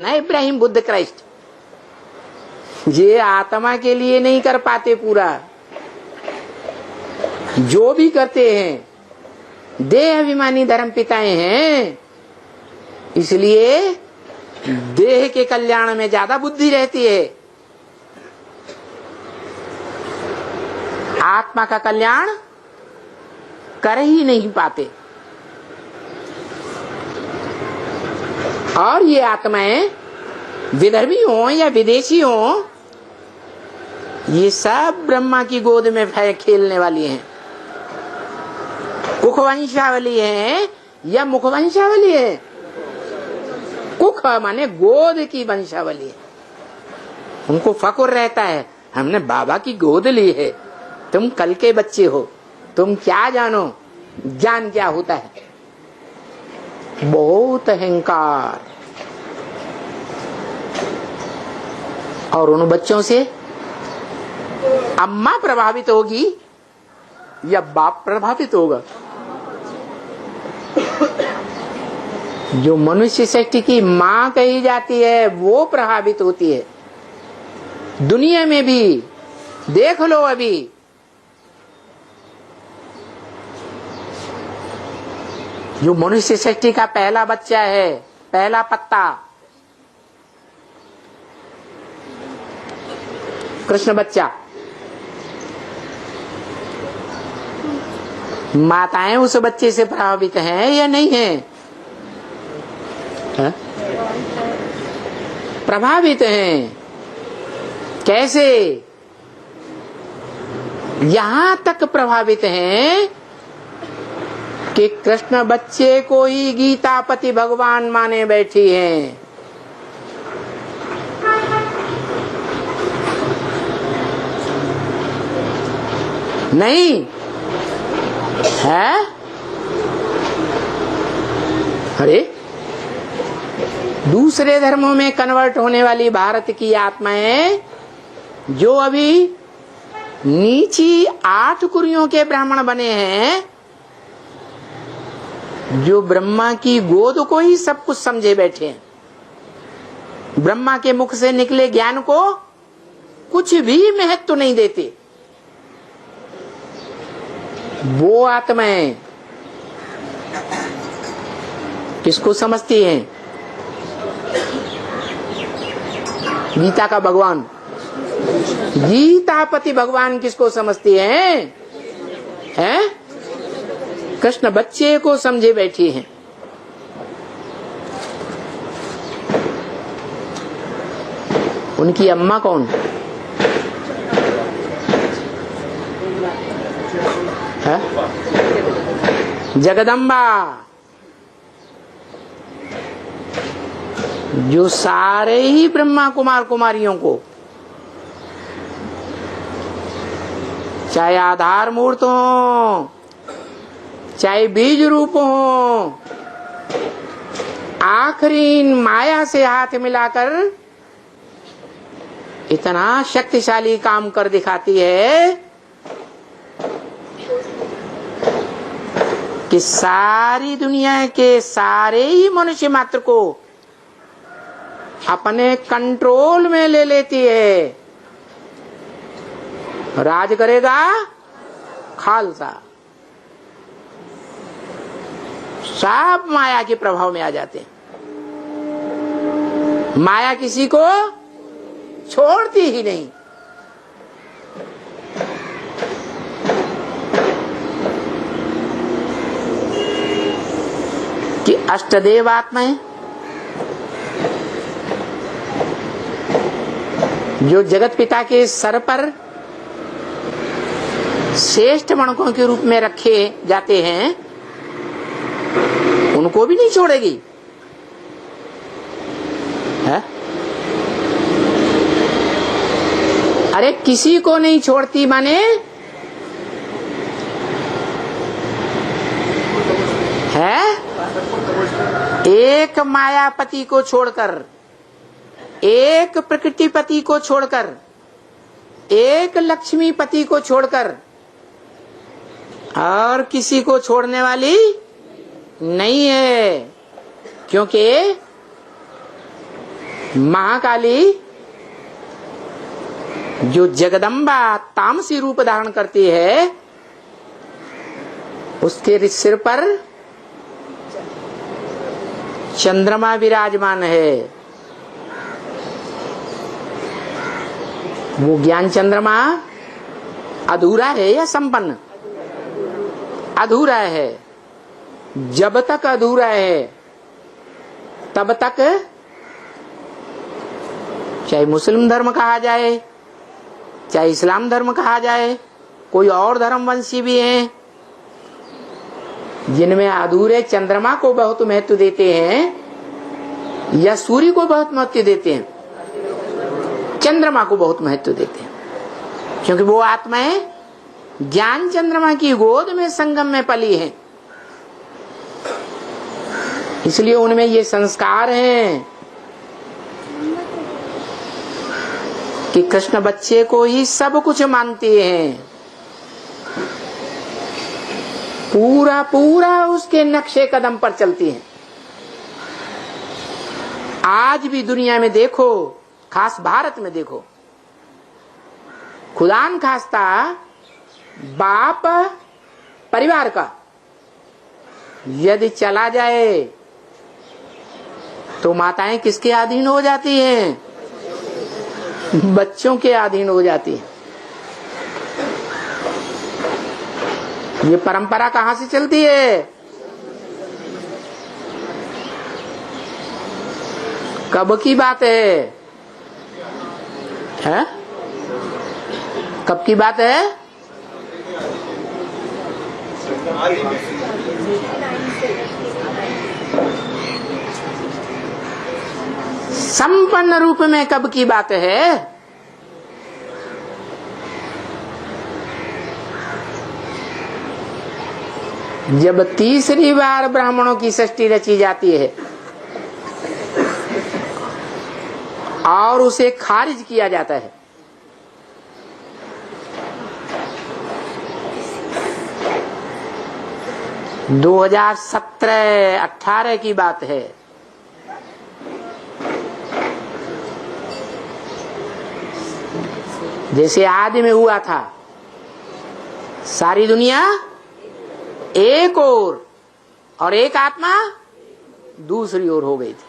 ना इब्राहिम बुद्ध क्राइस्ट, ये आत्मा के लिए नहीं कर पाते पूरा। जो भी करते हैं देह अभिमानी धर्म पिताएं हैं, इसलिए देह के कल्याण में ज्यादा बुद्धि रहती है, आत्मा का कल्याण कर ही नहीं पाते। और ये आत्माएं विदर्भी हों या विदेशी हों, ये सब ब्रह्मा की गोद में खेलने वाली हैं। कुख वंशावली है या मुख वंशावली है? कुख माने गोद की वंशावली है। उनको फक्र रहता है, हमने बाबा की गोद ली है। तुम कल के बच्चे हो, तुम क्या जानो, ज्ञान क्या होता है। बहुत अहंकार। और उन बच्चों से अम्मा प्रभावित होगी या बाप प्रभावित होगा? जो मनुष्य सृष्टि की मां कही जाती है वो प्रभावित होती है। दुनिया में भी देख लो, अभी जो मनुष्य सृष्टि का पहला बच्चा है, पहला पत्ता, कृष्ण बच्चा, माताएं उस बच्चे से प्रभावित हैं या नहीं हैं? है? प्रभावित हैं। कैसे? यहां तक प्रभावित हैं कि कृष्ण बच्चे को ही गीतापति भगवान माने बैठी हैं। नहीं है? अरे दूसरे धर्मों में कन्वर्ट होने वाली भारत की आत्माएं जो अभी नीची 8 कुरियों के ब्राह्मण बने हैं, जो ब्रह्मा की गोद को ही सब कुछ समझे बैठे हैं, ब्रह्मा के मुख से निकले ज्ञान को कुछ भी महत्व नहीं देते, वो आत्माएं किसको समझती हैं? गीता का भगवान, गीतापति भगवान किसको समझती हैं? हैं? कृष्ण बच्चे को समझे बैठी हैं। उनकी अम्मा कौन है? जगदम्बा, जो सारे ही ब्रह्मा कुमार कुमारियों को, चाहे आधार मूर्त हो, चाहे बीज रूप हो, आखिरी माया से हाथ मिलाकर इतना शक्तिशाली काम कर दिखाती है कि सारी दुनिया के सारे ही मनुष्य मात्र को अपने कंट्रोल में ले लेती है। राज करेगा खालसा। सब माया के प्रभाव में आ जाते हैं। माया किसी को छोड़ती ही नहीं। कि अष्टदेव आत्माएं जो जगत पिता के सर पर श्रेष्ठ मणकों के रूप में रखे जाते हैं, उनको भी नहीं छोड़ेगी है? अरे किसी को नहीं छोड़ती माने है? एक मायापति को छोड़कर, एक प्रकृतिपति को छोड़कर, एक लक्ष्मीपति को छोड़कर और किसी को छोड़ने वाली नहीं है। क्योंकि महाकाली जो जगदम्बा तामसी रूप धारण करती है, उसके सिर पर चंद्रमा विराजमान है। वो ज्ञान चंद्रमा अधूरा है या संपन्न? अधूरा है। जब तक अधूरा है तब तक चाहे मुस्लिम धर्म कहा जाए, चाहे इस्लाम धर्म कहा जाए, कोई और धर्मवंशी भी हैं जिनमें अधूरे चंद्रमा को बहुत महत्व देते हैं या सूर्य को बहुत महत्व देते हैं, चंद्रमा को बहुत महत्व देते हैं, क्योंकि वो आत्माएं ज्ञान चंद्रमा की गोद में संगम में पली हैं। इसलिए उनमें ये संस्कार हैं कि कृष्ण बच्चे को ही सब कुछ मानते हैं, पूरा पूरा उसके नक्शे कदम पर चलती हैं। आज भी दुनिया में देखो, खास भारत में देखो, खुदान खास्ता बाप परिवार का यदि चला जाए तो माताएं किसके अधीन हो जाती हैं? बच्चों के अधीन हो जाती हैं। ये परंपरा कहां से चलती है? कब की बात है? कब की बात है? संपन्न रूप में कब की बात है? जब तीसरी बार ब्राह्मणों की सृष्टि रची जाती है और उसे खारिज किया जाता है। - 2017-18 की बात है। जैसे आदि में हुआ था, सारी दुनिया एक ओर और एक आत्मा दूसरी ओर हो गई थी।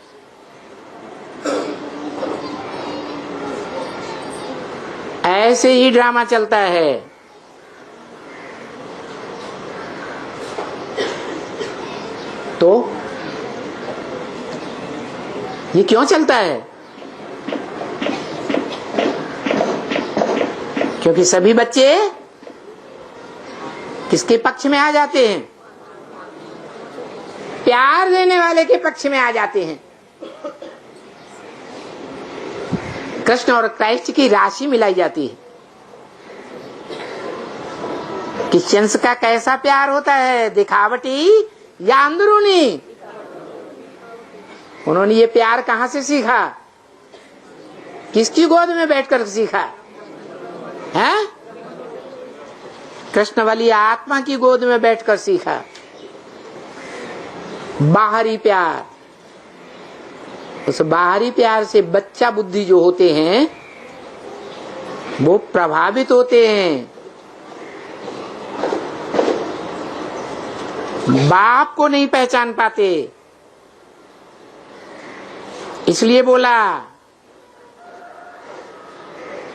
ऐसे ही ड्रामा चलता है। तो ये क्यों चलता है? क्योंकि सभी बच्चे किसके पक्ष में आ जाते हैं? प्यार देने वाले के पक्ष में आ जाते हैं। कृष्ण और क्राइस्ट की राशि मिलाई जाती है। क्रिश्चियंस का कैसा प्यार होता है, दिखावटी या अंदरूनी? उन्होंने ये प्यार कहां से सीखा? किसकी गोद में बैठकर सीखा है? कृष्ण वाली आत्मा की गोद में बैठकर सीखा। बाहरी प्यार, उस बाहरी प्यार से बच्चा बुद्धि जो होते हैं वो प्रभावित होते हैं। बाप को नहीं पहचान पाते। इसलिए बोला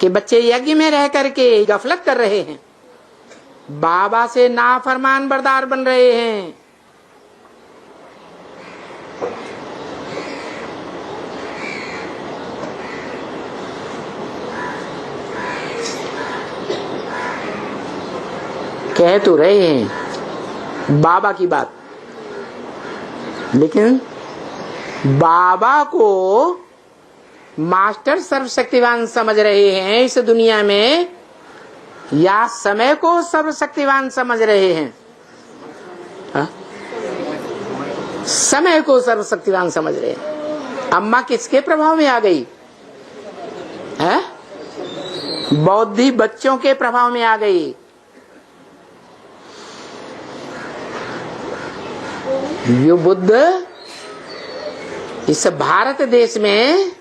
कि बच्चे यज्ञ में रह करके गफलत कर रहे हैं, बाबा से नाफरमान बरदार बन रहे हैं। कह तो रहे हैं बाबा की बात, लेकिन बाबा को मास्टर सर्वशक्तिवान समझ रहे हैं इस दुनिया में, या समय को सर्वशक्तिवान समझ रहे हैं? हा? समय को सर्वशक्तिवान समझ रहे हैं। अम्मा किसके प्रभाव में आ गई है? बौद्धि बच्चों के प्रभाव में आ गई। ये बुद्ध इस भारत देश में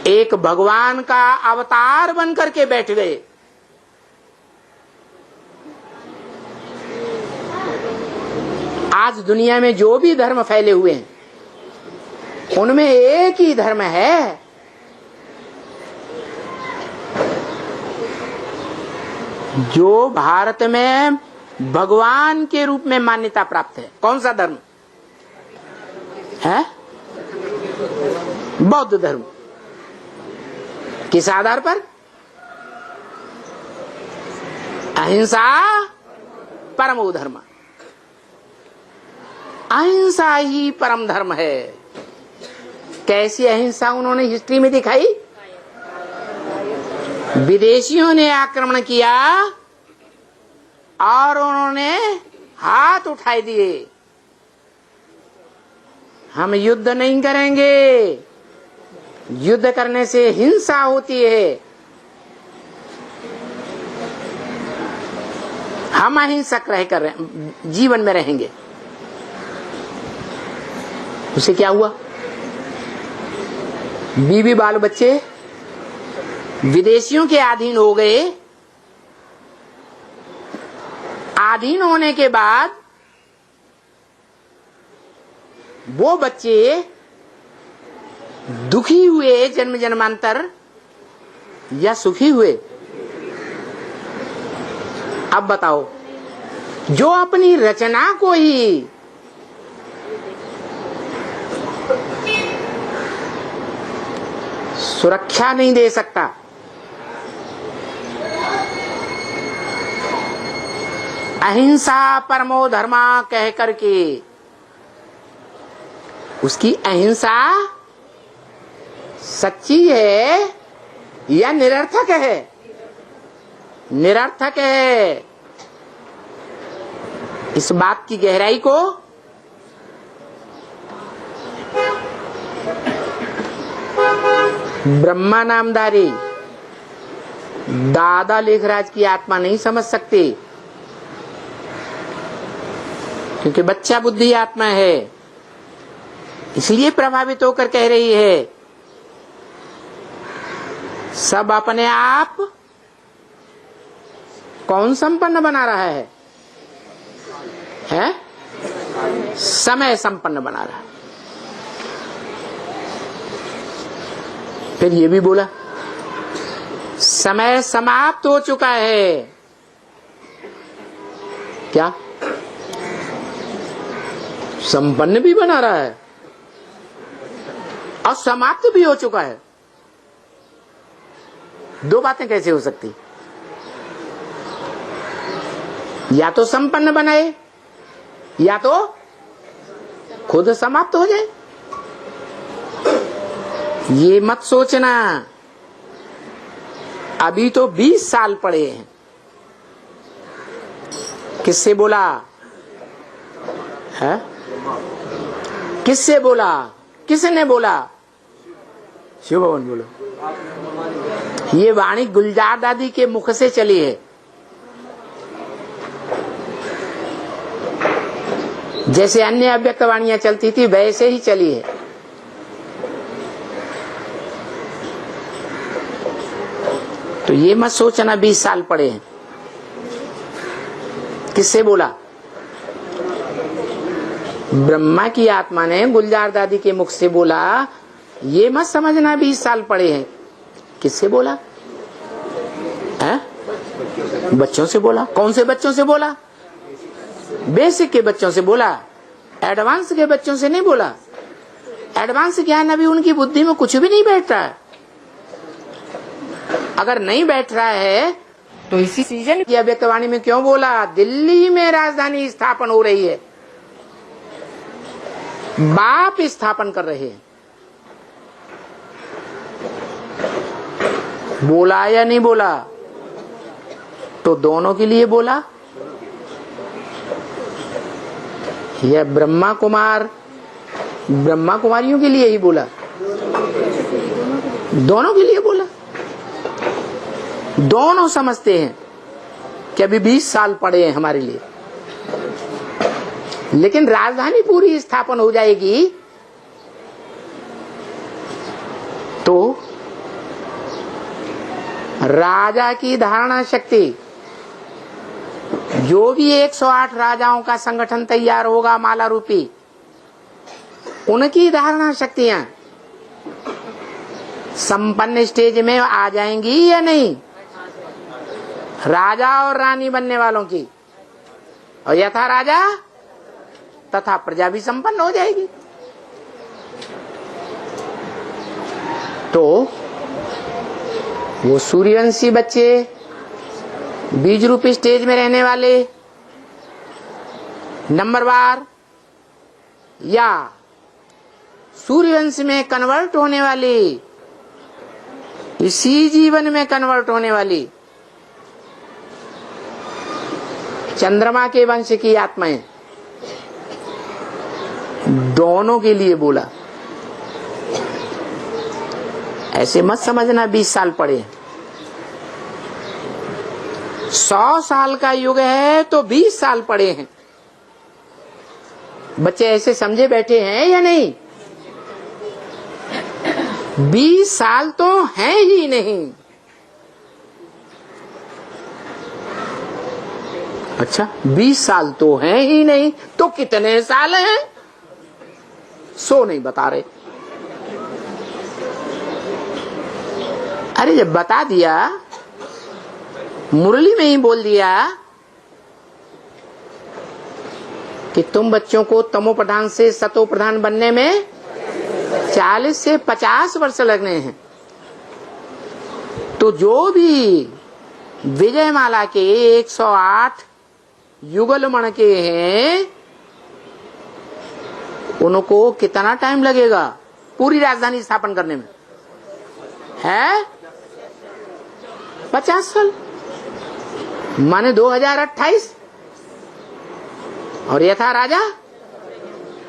एक भगवान का अवतार बन करके बैठ गए। आज दुनिया में जो भी धर्म फैले हुए हैं उनमें एक ही धर्म है, जो भारत में भगवान के रूप में मान्यता प्राप्त है। कौन सा धर्म है? बौद्ध धर्म। किस आधार पर? अहिंसा परमो धर्म। अहिंसा ही परम धर्म है। कैसी अहिंसा उन्होंने हिस्ट्री में दिखाई? विदेशियों ने आक्रमण किया और उन्होंने हाथ उठाए दिए, हम युद्ध नहीं करेंगे, युद्ध करने से हिंसा होती है, हम अहिंसक रहकर जीवन में रहेंगे। उसे क्या हुआ? बीवी बाल बच्चे विदेशियों के अधीन हो गए। अधीन होने के बाद वो बच्चे दुखी हुए जन्म जन्मांतर या सुखी हुए? अब बताओ, जो अपनी रचना को ही सुरक्षा नहीं दे सकता, अहिंसा परमो धर्मा कह करके उसकी अहिंसा सच्ची है या निरर्थक है? निरर्थक है। इस बात की गहराई को ब्रह्मा नामधारी दादा लेखराज की आत्मा नहीं समझ सकती, क्योंकि बच्चा बुद्धि आत्मा है, इसलिए प्रभावित होकर कह रही है सब अपने आप कौन संपन्न बना रहा है? समय संपन्न बना रहा है। फिर ये भी बोला समय समाप्त हो चुका है। क्या? संपन्न भी बना रहा है और समाप्त भी हो चुका है। दो बातें कैसे हो सकती? या तो संपन्न बनाए या तो खुद समाप्त हो जाए। ये मत सोचना अभी तो 20 साल पड़े हैं। किससे बोला है? किससे बोला? किसने बोला? शिव भवन बोलो। ये वाणी गुलजार दादी के मुख से चली है। जैसे अन्य अव्यक्त वाणियां चलती थी वैसे ही चली है। तो ये मत सोचना 20 साल पड़े हैं। किससे बोला? ब्रह्मा की आत्मा ने गुलजार दादी के मुख से बोला। ये मत समझना 20 साल पड़े हैं। किससे बोला है? बच्चों से बोला। कौन से बच्चों से बोला? बेसिक के बच्चों से बोला, एडवांस के बच्चों से नहीं बोला। एडवांस ज्ञान अभी उनकी बुद्धि में कुछ भी नहीं बैठ रहा है। अगर नहीं बैठ रहा है तो इसी सीजन की अव्यक्तवाणी में क्यों बोला? दिल्ली में राजधानी स्थापन हो रही है, बाप स्थापन कर रहे हैं। बोला या नहीं बोला? तो दोनों के लिए बोला। यह ब्रह्मा कुमारियों के लिए ही बोला, दोनों के लिए बोला। दोनों समझते हैं कि अभी 20 साल पड़े हैं हमारे लिए, लेकिन राजधानी पूरी स्थापन हो जाएगी तो राजा की धारणा शक्ति, जो भी 108 राजाओं का संगठन तैयार होगा माला रूपी, उनकी धारणा शक्तियां संपन्न स्टेज में आ जाएंगी या नहीं? राजा और रानी बनने वालों की, और यथा राजा तथा प्रजा भी संपन्न हो जाएगी। तो वो सूर्यवंशी बच्चे, बीज रूपी स्टेज में रहने वाले, नंबरवार या सूर्यवंश में कन्वर्ट होने वाली, इसी जीवन में कन्वर्ट होने वाली चंद्रमा के वंश की आत्माएं, दोनों के लिए बोला। ऐसे मत समझना 20 साल पड़े, 100 साल का युग है तो 20 साल पड़े हैं। बच्चे ऐसे समझे बैठे हैं या नहीं? 20 साल तो हैं ही नहीं। अच्छा, 20 साल तो हैं ही नहीं, तो कितने साल हैं? 100 नहीं बता रहे। अरे जब बता दिया, मुरली में ही बोल दिया कि तुम बच्चों को तमो प्रधान से सतो प्रधान बनने में 40 से 50 वर्ष लगने हैं, तो जो भी विजयमाला के 108 युगल मण के हैं, उनको कितना टाइम लगेगा पूरी राजधानी स्थापन करने में? है 50 साल, माने 2028। और यथा राजा,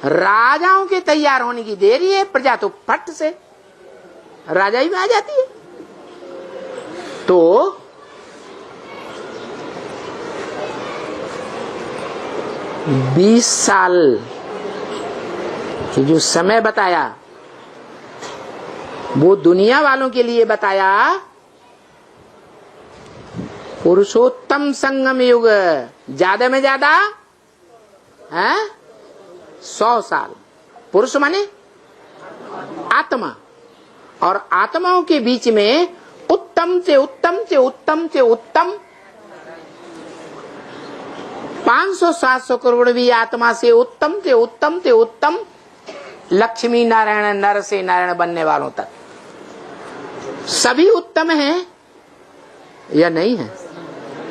राजाओं के तैयार होने की देरी है, प्रजा तो फट से राजा ही में आ जाती है। तो 20 साल की जो समय बताया, वो दुनिया वालों के लिए बताया। पुरुषोत्तम संगम युग ज्यादा में ज्यादा है 100 साल। पुरुष माने आत्मा, और आत्माओं के बीच में उत्तम से उत्तम से उत्तम से उत्तम 500-700 करोड़ भी आत्मा से उत्तम से उत्तम से उत्तम लक्ष्मी नारायण, नर से नारायण बनने वालों तक सभी उत्तम हैं या नहीं है?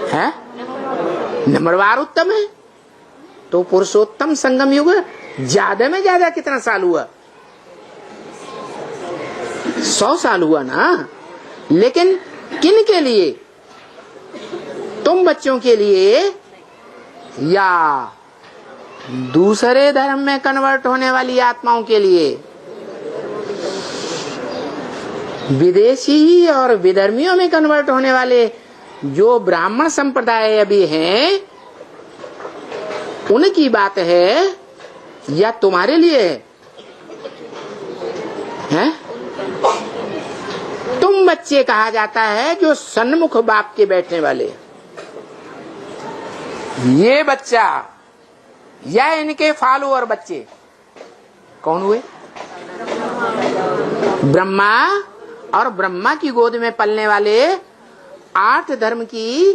है नंबरवार उत्तम है। तो पुरुषोत्तम संगम युग ज्यादा में ज्यादा कितना साल हुआ? 100 साल हुआ ना। लेकिन किन के लिए? तुम बच्चों के लिए या दूसरे धर्म में कन्वर्ट होने वाली आत्माओं के लिए? विदेशी और विधर्मियों में कन्वर्ट होने वाले जो ब्राह्मण संप्रदाय अभी हैं, उनकी बात है या तुम्हारे लिए है? तुम बच्चे कहा जाता है जो सन्मुख बाप के बैठने वाले। ये बच्चा या इनके फॉलोअर बच्चे कौन हुए? ब्रह्मा और ब्रह्मा की गोद में पलने वाले 8 धर्म की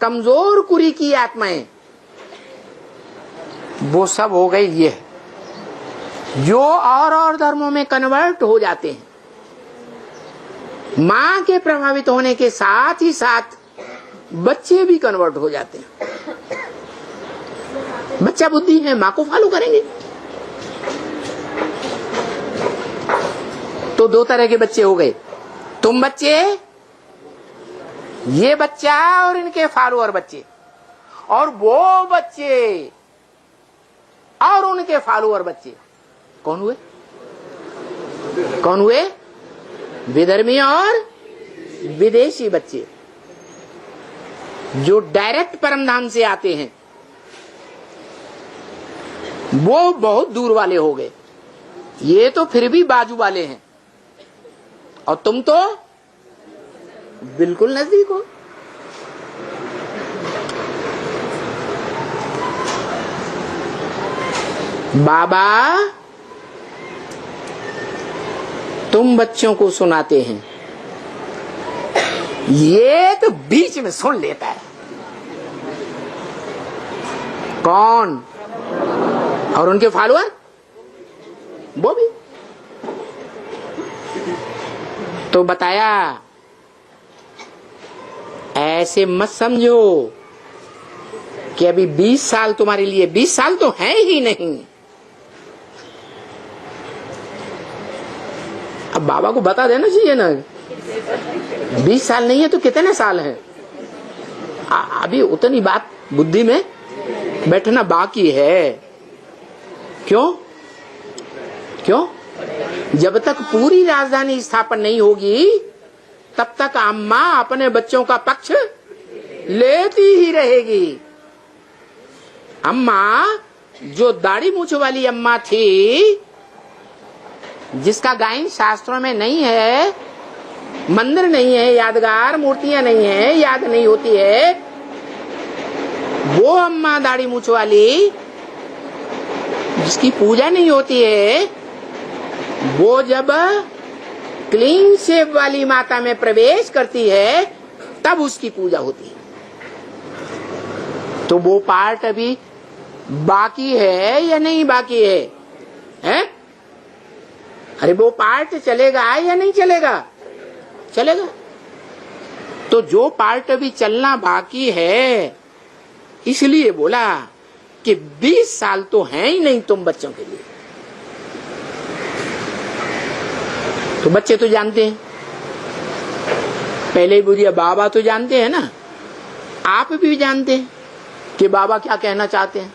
कमजोर कुरी की आत्माएं, वो सब हो गई ये जो और धर्मों में कन्वर्ट हो जाते हैं। मां के प्रभावित होने के साथ ही साथ बच्चे भी कन्वर्ट हो जाते हैं। बच्चा बुद्धि है, मां को फॉलो करेंगे। तो 2 तरह के बच्चे हो गए, तुम बच्चे, ये बच्चा और इनके फॉलोअर बच्चे, और वो बच्चे और उनके फॉलोअर बच्चे। कौन हुए? कौन हुए? विधर्मी और विदेशी बच्चे जो डायरेक्ट परमधाम से आते हैं, वो बहुत दूर वाले हो गए। ये तो फिर भी बाजू वाले हैं, और तुम तो बिल्कुल नजदीक हो। बाबा तुम बच्चों को सुनाते हैं, ये तो बीच में सुन लेता है। कौन? और उनके फॉलोअर, वो भी। तो बताया ऐसे मत समझो कि अभी 20 साल तुम्हारे लिए, 20 साल तो है ही नहीं। अब बाबा को बता देना चाहिए ना, 20 साल नहीं है तो कितने साल हैं। अभी उतनी बात बुद्धि में बैठना बाकी है। क्यों? क्यों? जब तक पूरी राजधानी स्थापन नहीं होगी तब तक अम्मा अपने बच्चों का पक्ष लेती ही रहेगी। अम्मा जो दाढ़ी मूछ वाली अम्मा थी, जिसका गायन शास्त्रों में नहीं है, मंदिर नहीं है, यादगार मूर्तियां नहीं है, याद नहीं होती है, वो अम्मा दाढ़ी मूछ वाली जिसकी पूजा नहीं होती है, वो जब क्लीन शेव वाली माता में प्रवेश करती है तब उसकी पूजा होती है। तो वो पार्ट अभी बाकी है या नहीं बाकी है? हैं? अरे वो पार्ट चलेगा या नहीं चलेगा? चलेगा। तो जो पार्ट अभी चलना बाकी है, इसलिए बोला कि 20 साल तो है ही नहीं तुम बच्चों के लिए। तो बच्चे तो जानते हैं, पहले ही बुझिए बाबा तो जानते हैं ना, आप भी जानते हैं कि बाबा क्या कहना चाहते हैं।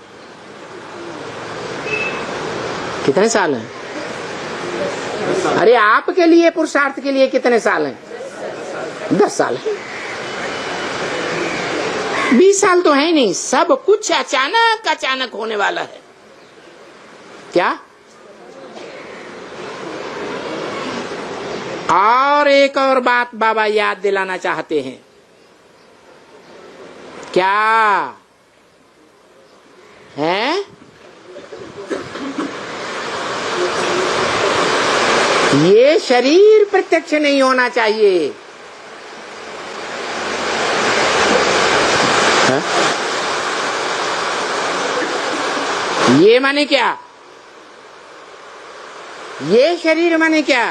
कितने साल हैं? अरे आपके लिए, पुरुषार्थ के लिए कितने साल हैं? 10 साल है। 20 साल तो है ही नहीं। सब कुछ अचानक अचानक होने वाला है। क्या? और एक और बात बाबा याद दिलाना चाहते हैं। क्या है? ये शरीर प्रत्यक्ष नहीं होना चाहिए। है? ये माने क्या? ये शरीर माने क्या?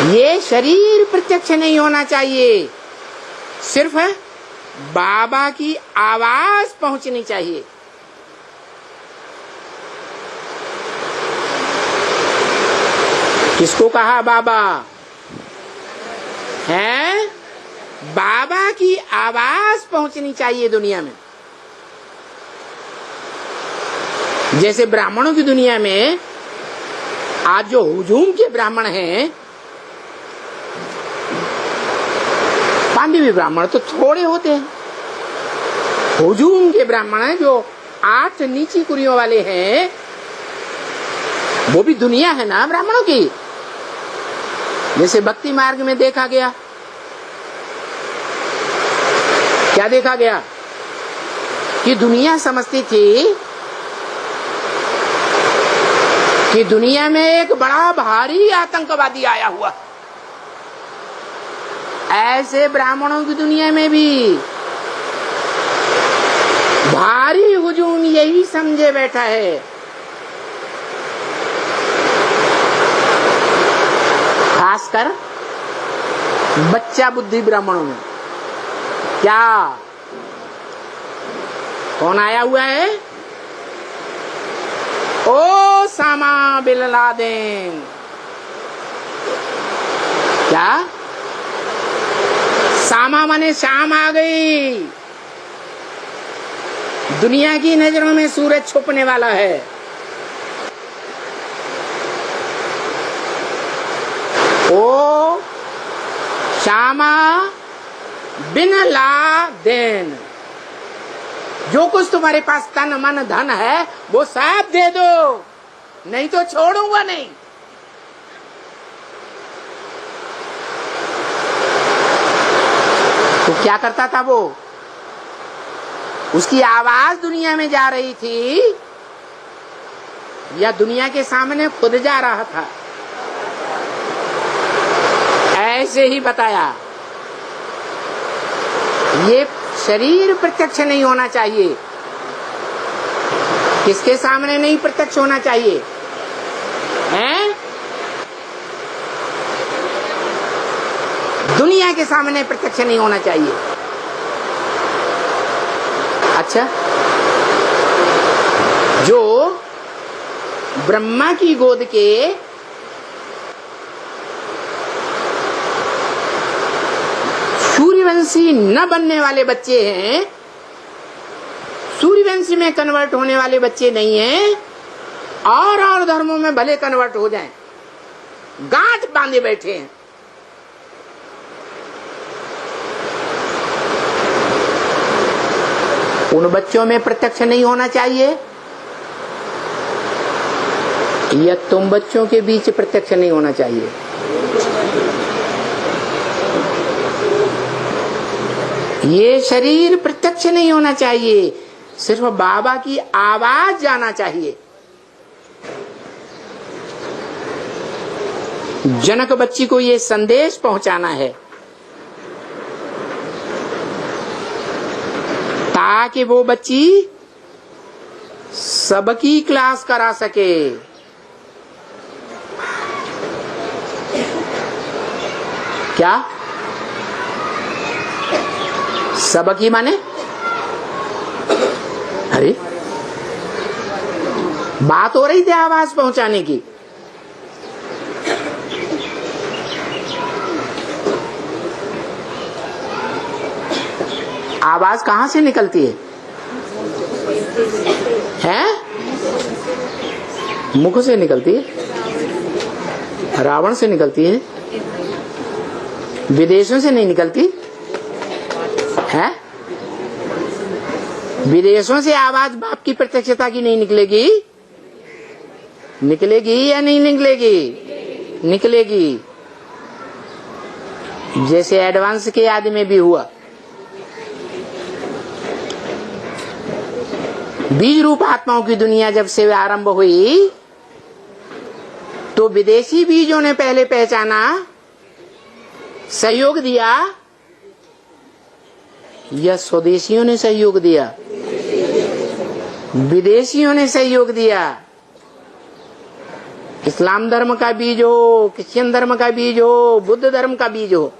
ये शरीर प्रत्यक्ष नहीं होना चाहिए। सिर्फ बाबा की आवाज पहुंचनी चाहिए। किसको कहा बाबा? है? बाबा की आवाज पहुंचनी चाहिए दुनिया में। जैसे ब्राह्मणों की दुनिया में आज जो हुजूम के ब्राह्मण हैं, पांडवी ब्राह्मण तो थोड़े होते हैं। हुजूम के ब्राह्मण हैं जो 8 नीची कुरियों वाले हैं, वो भी दुनिया है ना ब्राह्मणों की। जैसे भक्ति मार्ग में देखा गया, क्या देखा गया कि दुनिया समझती थी कि दुनिया में एक बड़ा भारी आतंकवादी आया हुआ। ऐसे ब्राह्मणों की दुनिया में भी भारी हुजूम यही समझे बैठा है। खासकर बच्चा बुद्धि ब्राह्मणों में। क्या? कौन आया हुआ है? ओ सामा बिन लादेन। क्या? सामा माने शाम आ गई। दुनिया की नजरों में सूरज छुपने वाला है। ओ शामा बिन लादेन। जो कुछ तुम्हारे पास तन मन धन है वो सब दे दो, नहीं तो छोड़ूंगा नहीं। तो क्या करता था वो? उसकी आवाज दुनिया में जा रही थी या दुनिया के सामने खुद जा रहा था? ऐसे ही बताया। ये शरीर प्रत्यक्ष नहीं होना चाहिए। किसके सामने नहीं प्रत्यक्ष होना चाहिए? हैं? दुनिया के सामने प्रत्यक्ष नहीं होना चाहिए। अच्छा, जो ब्रह्मा की गोद के सूर्यवंशी न बनने वाले बच्चे हैं, सूर्यवंशी में कन्वर्ट होने वाले बच्चे नहीं हैं, और धर्मों में भले कन्वर्ट हो जाएं, गांठ बांधे बैठे हैं। उन बच्चों में प्रत्यक्ष नहीं होना चाहिए या तुम बच्चों के बीच प्रत्यक्ष नहीं होना चाहिए? ये शरीर प्रत्यक्ष नहीं होना चाहिए, सिर्फ बाबा की आवाज जाना चाहिए। जनक बच्ची को ये संदेश पहुंचाना है ताकि वो बच्ची सबकी क्लास करा सके। क्या सबकी माने? अरे बात हो रही थी आवाज पहुंचाने की। आवाज कहां से निकलती है? हैं? मुख से निकलती है, रावण से निकलती है, विदेशों से नहीं निकलती है। विदेशों से आवाज बाप की प्रत्यक्षता की नहीं निकलेगी? निकलेगी या नहीं निकलेगी? निकलेगी। जैसे एडवांस के आदि में भी हुआ। बीज रूप आत्माओं की दुनिया जब से आरंभ हुई तो विदेशी बीजों ने पहले पहचाना, सहयोग दिया, या स्वदेशियों ने सहयोग दिया? विदेशियों ने सहयोग दिया। इस्लाम धर्म का बीज हो, क्रिश्चियन धर्म का बीज हो, बुद्ध धर्म का बीज हो,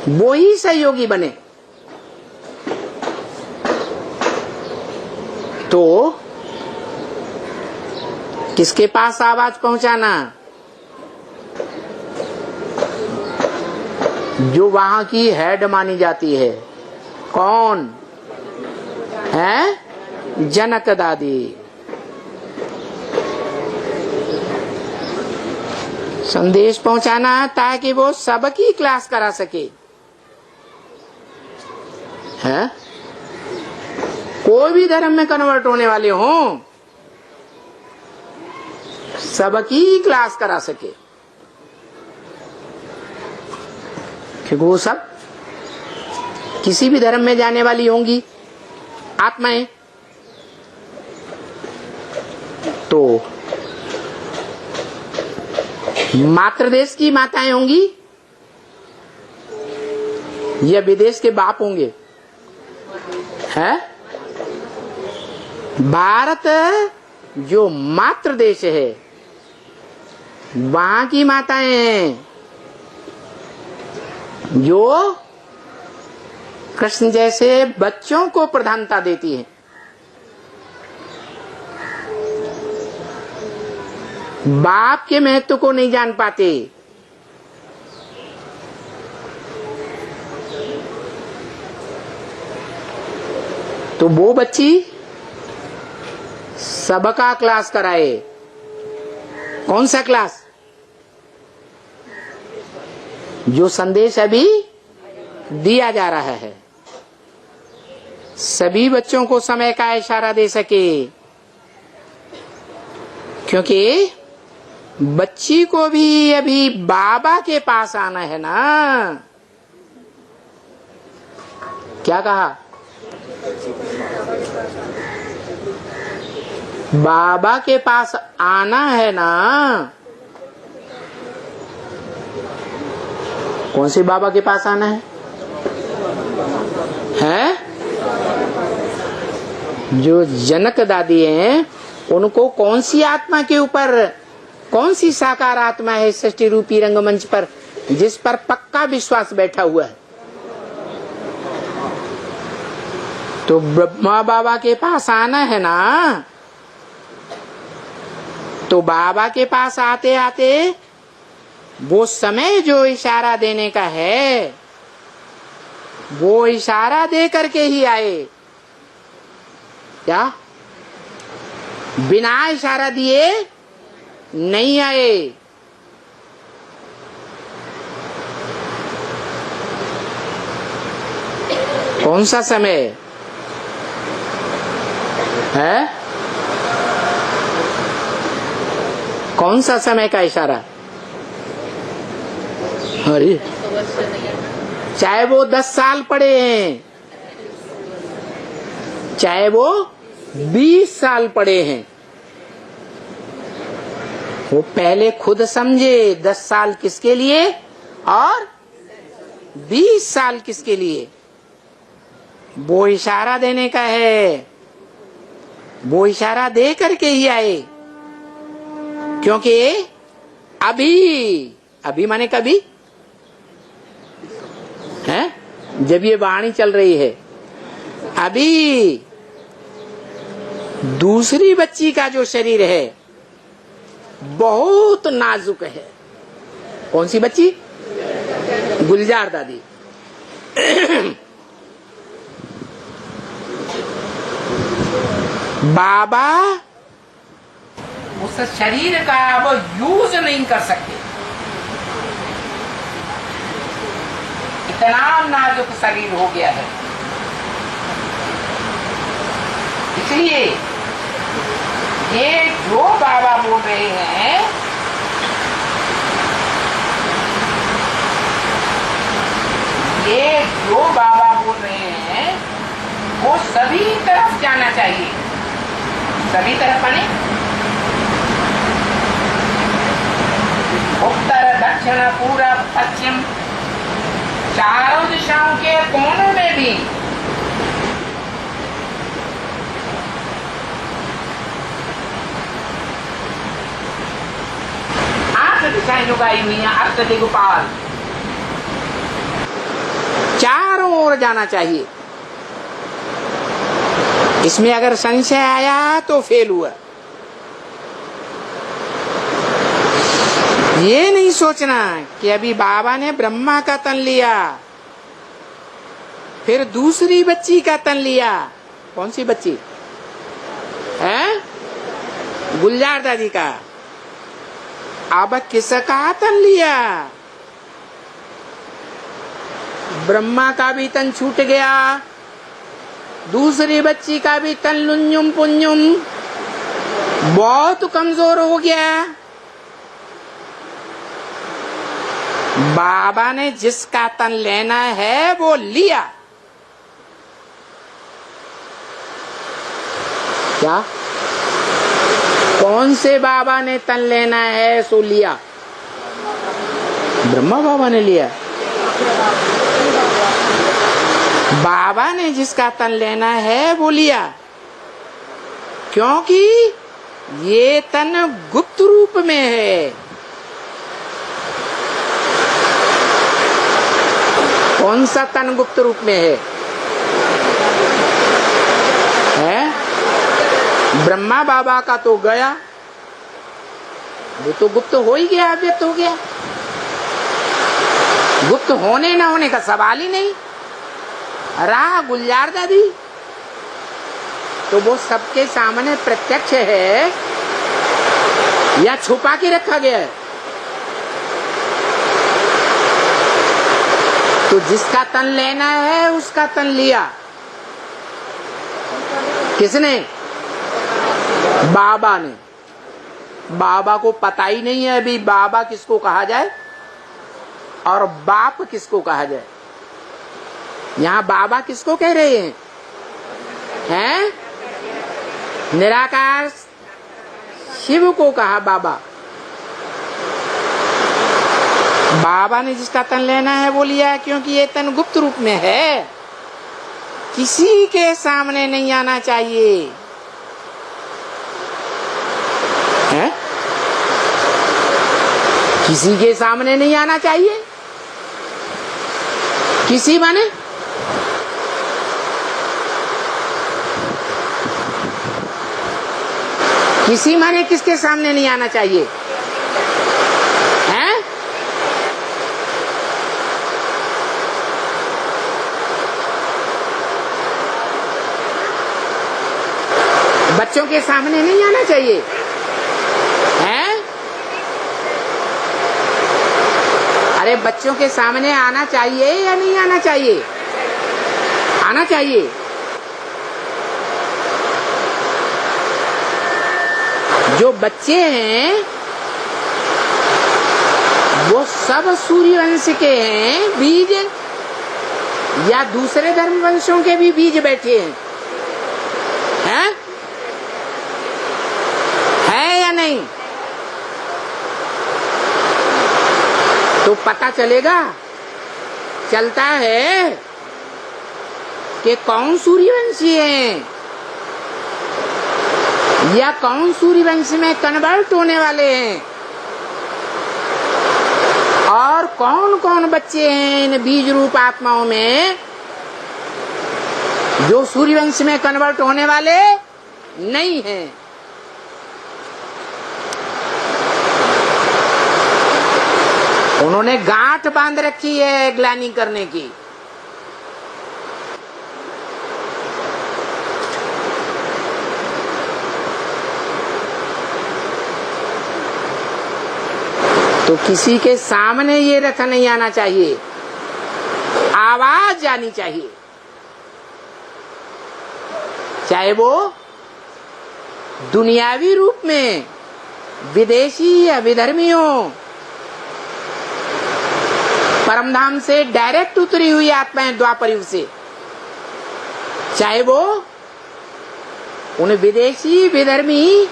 वो ही सहयोगी बने। तो किसके पास आवाज पहुंचाना? जो वहां की हेड मानी जाती है। कौन है? जनक दादी। संदेश पहुंचाना ताकि वो सबकी क्लास करा सके। है? कोई भी धर्म में कन्वर्ट होने वाले हों, सबकी क्लास करा सके, क्योंकि वो सब किसी भी धर्म में जाने वाली होंगी आत्माएं। तो मातृ देश की माताएं होंगी या विदेश के बाप होंगे? है? भारत जो मातृ देश है, वहां की माताएं हैं जो कृष्ण जैसे बच्चों को प्रधानता देती हैं। बाप के महत्व को नहीं जान पाते। तो वो बच्ची सबका क्लास कराए। कौन सा क्लास? जो संदेश अभी दिया जा रहा है, सभी बच्चों को समय का इशारा दे सके, क्योंकि बच्ची को भी अभी बाबा के पास आना है ना। क्या कहा? बाबा के पास आना है ना। कौन से बाबा के पास आना है? हैं? जो जनक दादी हैं, उनको कौन सी आत्मा के ऊपर, कौन सी साकार आत्मा है सृष्टि रूपी रंगमंच पर जिस पर पक्का विश्वास बैठा हुआ है? तो ब्रह्मा बाबा के पास आना है ना। तो बाबा के पास आते आते वो समय जो इशारा देने का है, वो इशारा दे करके ही आए। क्या? बिना इशारा दिए नहीं आए। कौन सा समय है? कौन सा समय का इशारा? अरे चाहे वो 10 साल पड़े हैं, चाहे वो 20 साल पड़े हैं, वो पहले खुद समझे 10 साल किसके लिए और 20 साल किसके लिए। वो इशारा देने का है, वो इशारा दे करके ही आए। क्योंकि अभी माने कभी है, जब ये वाणी चल रही है, अभी दूसरी बच्ची का जो शरीर है बहुत नाजुक है। कौन सी बच्ची? गुलजार दादी। बाबा उस शरीर का वो यूज नहीं कर सकते, इतना नाजुक शरीर हो गया है। इसलिए ये जो बाबा बोल रहे हैं, ये जो बाबा बोल रहे हैं वो सभी तरफ जाना चाहिए। सभी तरफ माने उत्तर दक्षिण पूरब पश्चिम, चारों दिशाओं के कोनों में भी। आठ दिशाएं उगाई हुई हैं, अष्टदिग्पाल, चारों ओर जाना चाहिए। इसमें अगर संशय आया तो फेल हुआ। ये नहीं सोचना कि अभी बाबा ने ब्रह्मा का तन लिया, फिर दूसरी बच्ची का तन लिया। कौन सी बच्ची है? गुलजार दादी का। अब किसका तन लिया? ब्रह्मा का भी तन छूट गया, दूसरी बच्ची का भी तन लुन्युम पुन्युम बहुत कमजोर हो गया। बाबा ने जिसका तन लेना है वो लिया। क्या? कौन से बाबा ने तन लेना है सो लिया? ब्रह्मा बाबा ने लिया। बाबा ने जिसका तन लेना है वो लिया, क्योंकि ये तन गुप्त रूप में है। कौन सा तन गुप्त रूप में है? ब्रह्मा बाबा का तो गया, वो तो गुप्त हो ही गया, अव्यक्त हो गया। गुप्त होने ना होने का सवाल ही नहीं रहा। गुलजार दादी तो वो सबके सामने प्रत्यक्ष है या छुपा के रखा गया है? तो जिसका तन लेना है उसका तन लिया। किसने? बाबा ने। बाबा को पता ही नहीं है अभी बाबा किसको कहा जाए और बाप किसको कहा जाए। यहाँ बाबा किसको कह रहे हैं? हैं? निराकार शिव को कहा बाबा। बाबा ने जिसका तन लेना है वो लिया है, क्योंकि ये तन गुप्त रूप में है, किसी के सामने नहीं आना चाहिए। है? किसी के सामने नहीं आना चाहिए। किसी माने किसी माने किसके सामने नहीं आना चाहिए? हैं? बच्चों के सामने नहीं आना चाहिए। हैं? अरे बच्चों के सामने आना चाहिए या नहीं आना चाहिए? आना चाहिए। जो बच्चे हैं वो सब सूर्यवंश के हैं बीज, या दूसरे धर्म वंशों के भी बीज बैठे हैं? हैं? है या नहीं? तो पता चलेगा, चलता है कि कौन सूर्यवंशी है या कौन सूर्यवंश में कन्वर्ट होने वाले हैं, और कौन कौन बच्चे हैं इन बीज रूप आत्माओं में जो सूर्यवंश में कन्वर्ट होने वाले नहीं हैं। उन्होंने गांठ बांध रखी है ग्लानि करने की। तो किसी के सामने ये रथ नहीं आना चाहिए, आवाज आनी चाहिए, चाहे वो दुनियावी रूप में विदेशी या विधर्मी हो, परमधाम से डायरेक्ट उतरी हुई आत्माएं द्वापर युग से, चाहे वो उन विदेशी विधर्मी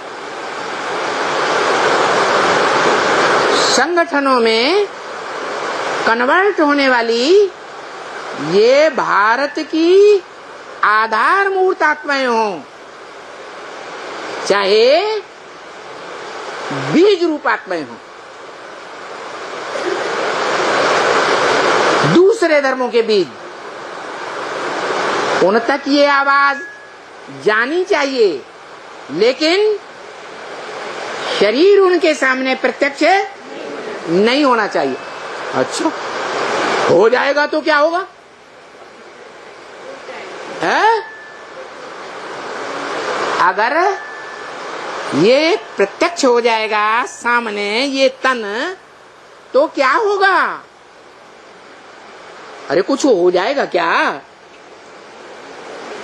संगठनों में कन्वर्ट होने वाली ये भारत की आधार मूर्त आत्माएं हों, चाहे बीज रूप आत्माएं हों, दूसरे धर्मों के बीज, उन तक ये आवाज जानी चाहिए, लेकिन शरीर उनके सामने प्रत्यक्ष नहीं होना चाहिए। अच्छा, हो जाएगा तो क्या होगा? है? अगर ये प्रत्यक्ष हो जाएगा सामने ये तन, तो क्या होगा? अरे कुछ हो जाएगा क्या?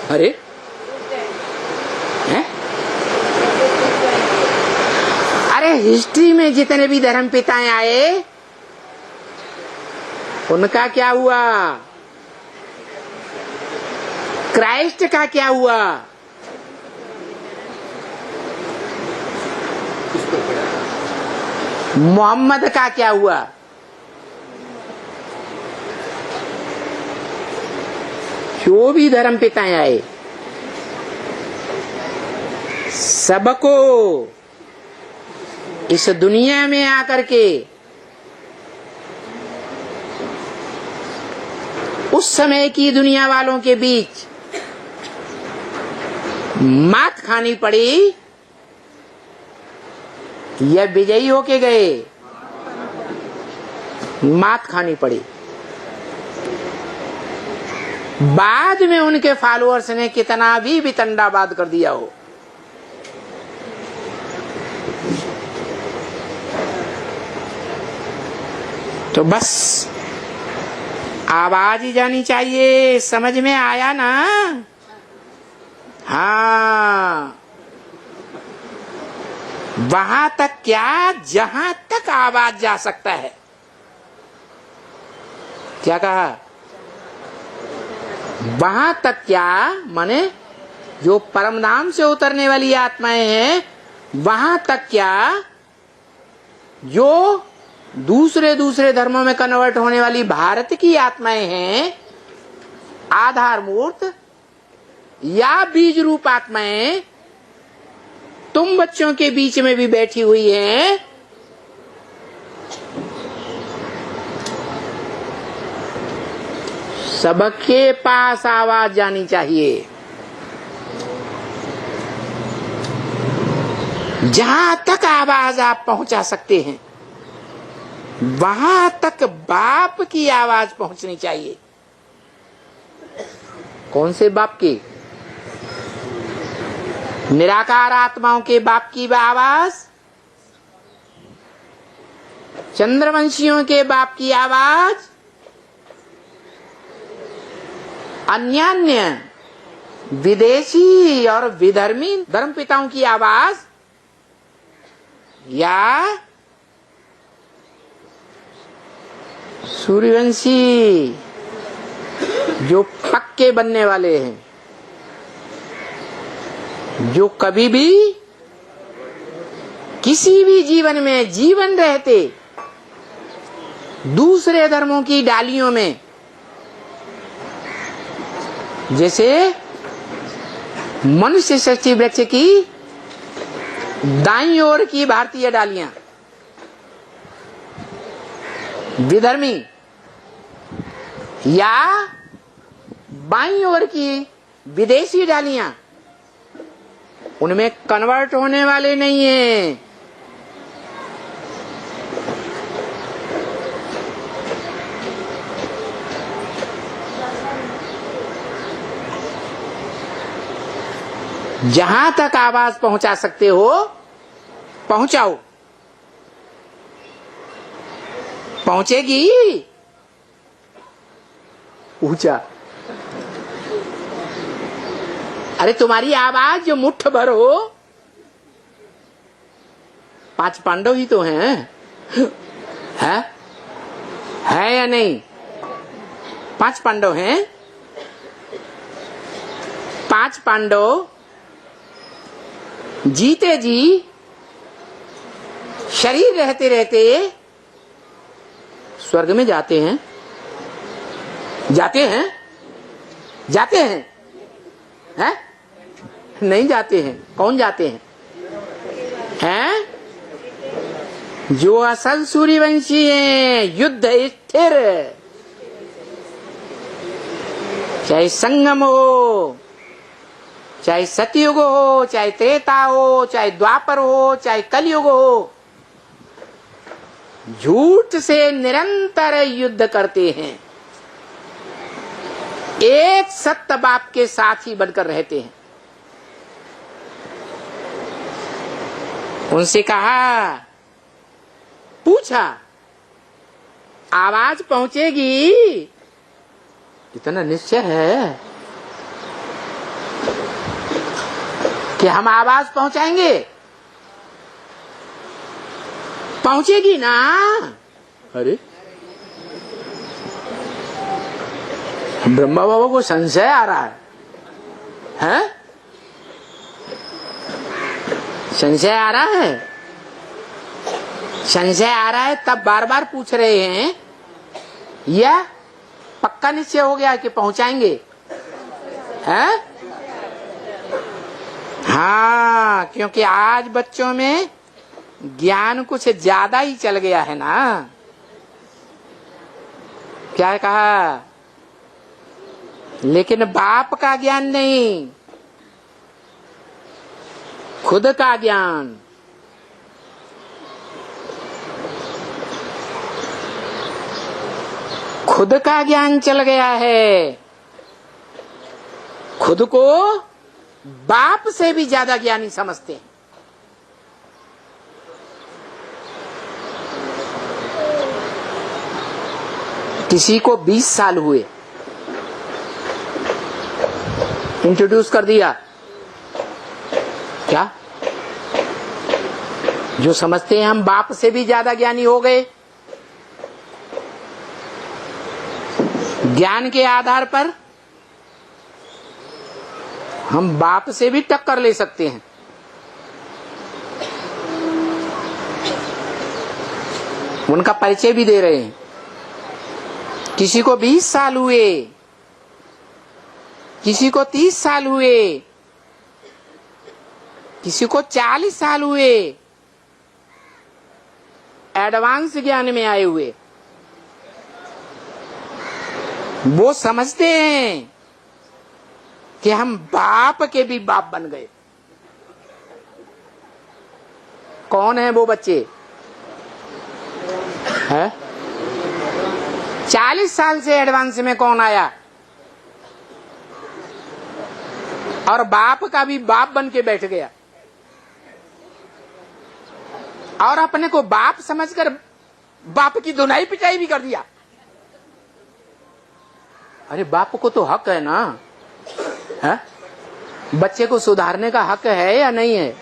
अरे है? अरे हिस्ट्री में जितने भी धर्म पिताएं आए उनका क्या हुआ? क्राइस्ट का क्या हुआ? मोहम्मद का क्या हुआ? जो भी धर्म पिताएं आए सबको इस दुनिया में आकर के उस समय की दुनिया वालों के बीच मात खानी पड़ी या विजयी होके गए? मात खानी पड़ी। बाद में उनके फॉलोअर्स ने कितना भी वितंडावाद कर दिया हो, तो बस आवाज ही जानी चाहिए। समझ में आया ना? हाँ, वहां तक क्या, जहां तक आवाज जा सकता है। क्या कहा? वहां तक क्या माने जो परम धाम से उतरने वाली आत्माएं हैं, वहां तक क्या जो दूसरे दूसरे धर्मों में कन्वर्ट होने वाली भारत की आत्माएं हैं, आधार मूर्त या बीज रूप आत्माएं तुम बच्चों के बीच में भी बैठी हुई हैं, सबके पास आवाज जानी चाहिए। जहां तक आवाज आप पहुंचा सकते हैं, वहां तक बाप की आवाज पहुंचनी चाहिए। कौन से बाप की? निराकार आत्माओं के बाप की आवाज, चंद्रवंशियों के बाप की आवाज, अन्यान्य विदेशी और विधर्मी धर्मपिताओं की आवाज, या सूर्यवंशी जो पक्के बनने वाले हैं, जो कभी भी किसी भी जीवन में जीवन रहते दूसरे धर्मों की डालियों में, जैसे मनुष्य सृष्टि वृक्ष की दाईं ओर की भारतीय डालियां विधर्मी, या बाईं ओर की विदेशी डालियां, उनमें कन्वर्ट होने वाले नहीं हैं। जहां तक आवाज पहुंचा सकते हो पहुंचाओ। पहुंचेगी ऊंचा। अरे तुम्हारी आवाज जो मुट्ठ भर हो, 5 पांडव ही तो हैं, है या नहीं? 5 पांडव हैं। 5 पांडव जीते जी शरीर रहते रहते स्वर्ग में जाते हैं। जाते हैं? जाते हैं? हैं? नहीं जाते हैं। कौन जाते हैं? हैं? जो असल सूर्यवंशी हैं, युद्ध स्थिर, चाहे संगम हो, चाहे सतयुग हो, चाहे त्रेता हो, चाहे द्वापर हो, चाहे कलयुग हो, झूठ से निरंतर युद्ध करते हैं। एक सत्य बाप के साथ ही बनकर रहते हैं। उनसे कहा, पूछा, आवाज पहुंचेगी? इतना निश्चय है कि हम आवाज पहुंचाएंगे? पहुंचेगी ना? अरे ब्रह्मा बाबा को संशय आ रहा है, हैं? संशय आ रहा है? संशय आ रहा है तब बार बार पूछ रहे हैं, या पक्का निश्चय हो गया कि पहुंचाएंगे? हैं? हाँ, क्योंकि आज बच्चों में ज्ञान कुछ ज्यादा ही चल गया है ना। क्या कहा? लेकिन बाप का ज्ञान नहीं, खुद का ज्ञान। खुद का ज्ञान चल गया है। खुद को बाप से भी ज्यादा ज्ञानी समझते हैं। किसी को 20 साल हुए, इंट्रोड्यूस कर दिया, क्या जो समझते हैं हम बाप से भी ज्यादा ज्ञानी हो गए। ज्ञान के आधार पर हम बाप से भी टक्कर ले सकते हैं। उनका परिचय भी दे रहे हैं। किसी को 20 साल हुए, किसी को 30 साल हुए, किसी को 40 साल हुए, एडवांस ज्ञान में आए हुए। वो समझते हैं कि हम बाप के भी बाप बन गए। कौन है वो बच्चे? है 40 साल से एडवांस में कौन आया और बाप का भी बाप बन के बैठ गया और अपने को बाप समझकर बाप की धुनाई पिटाई भी कर दिया। अरे बाप को तो हक है ना, है? बच्चे को सुधारने का हक है या नहीं है?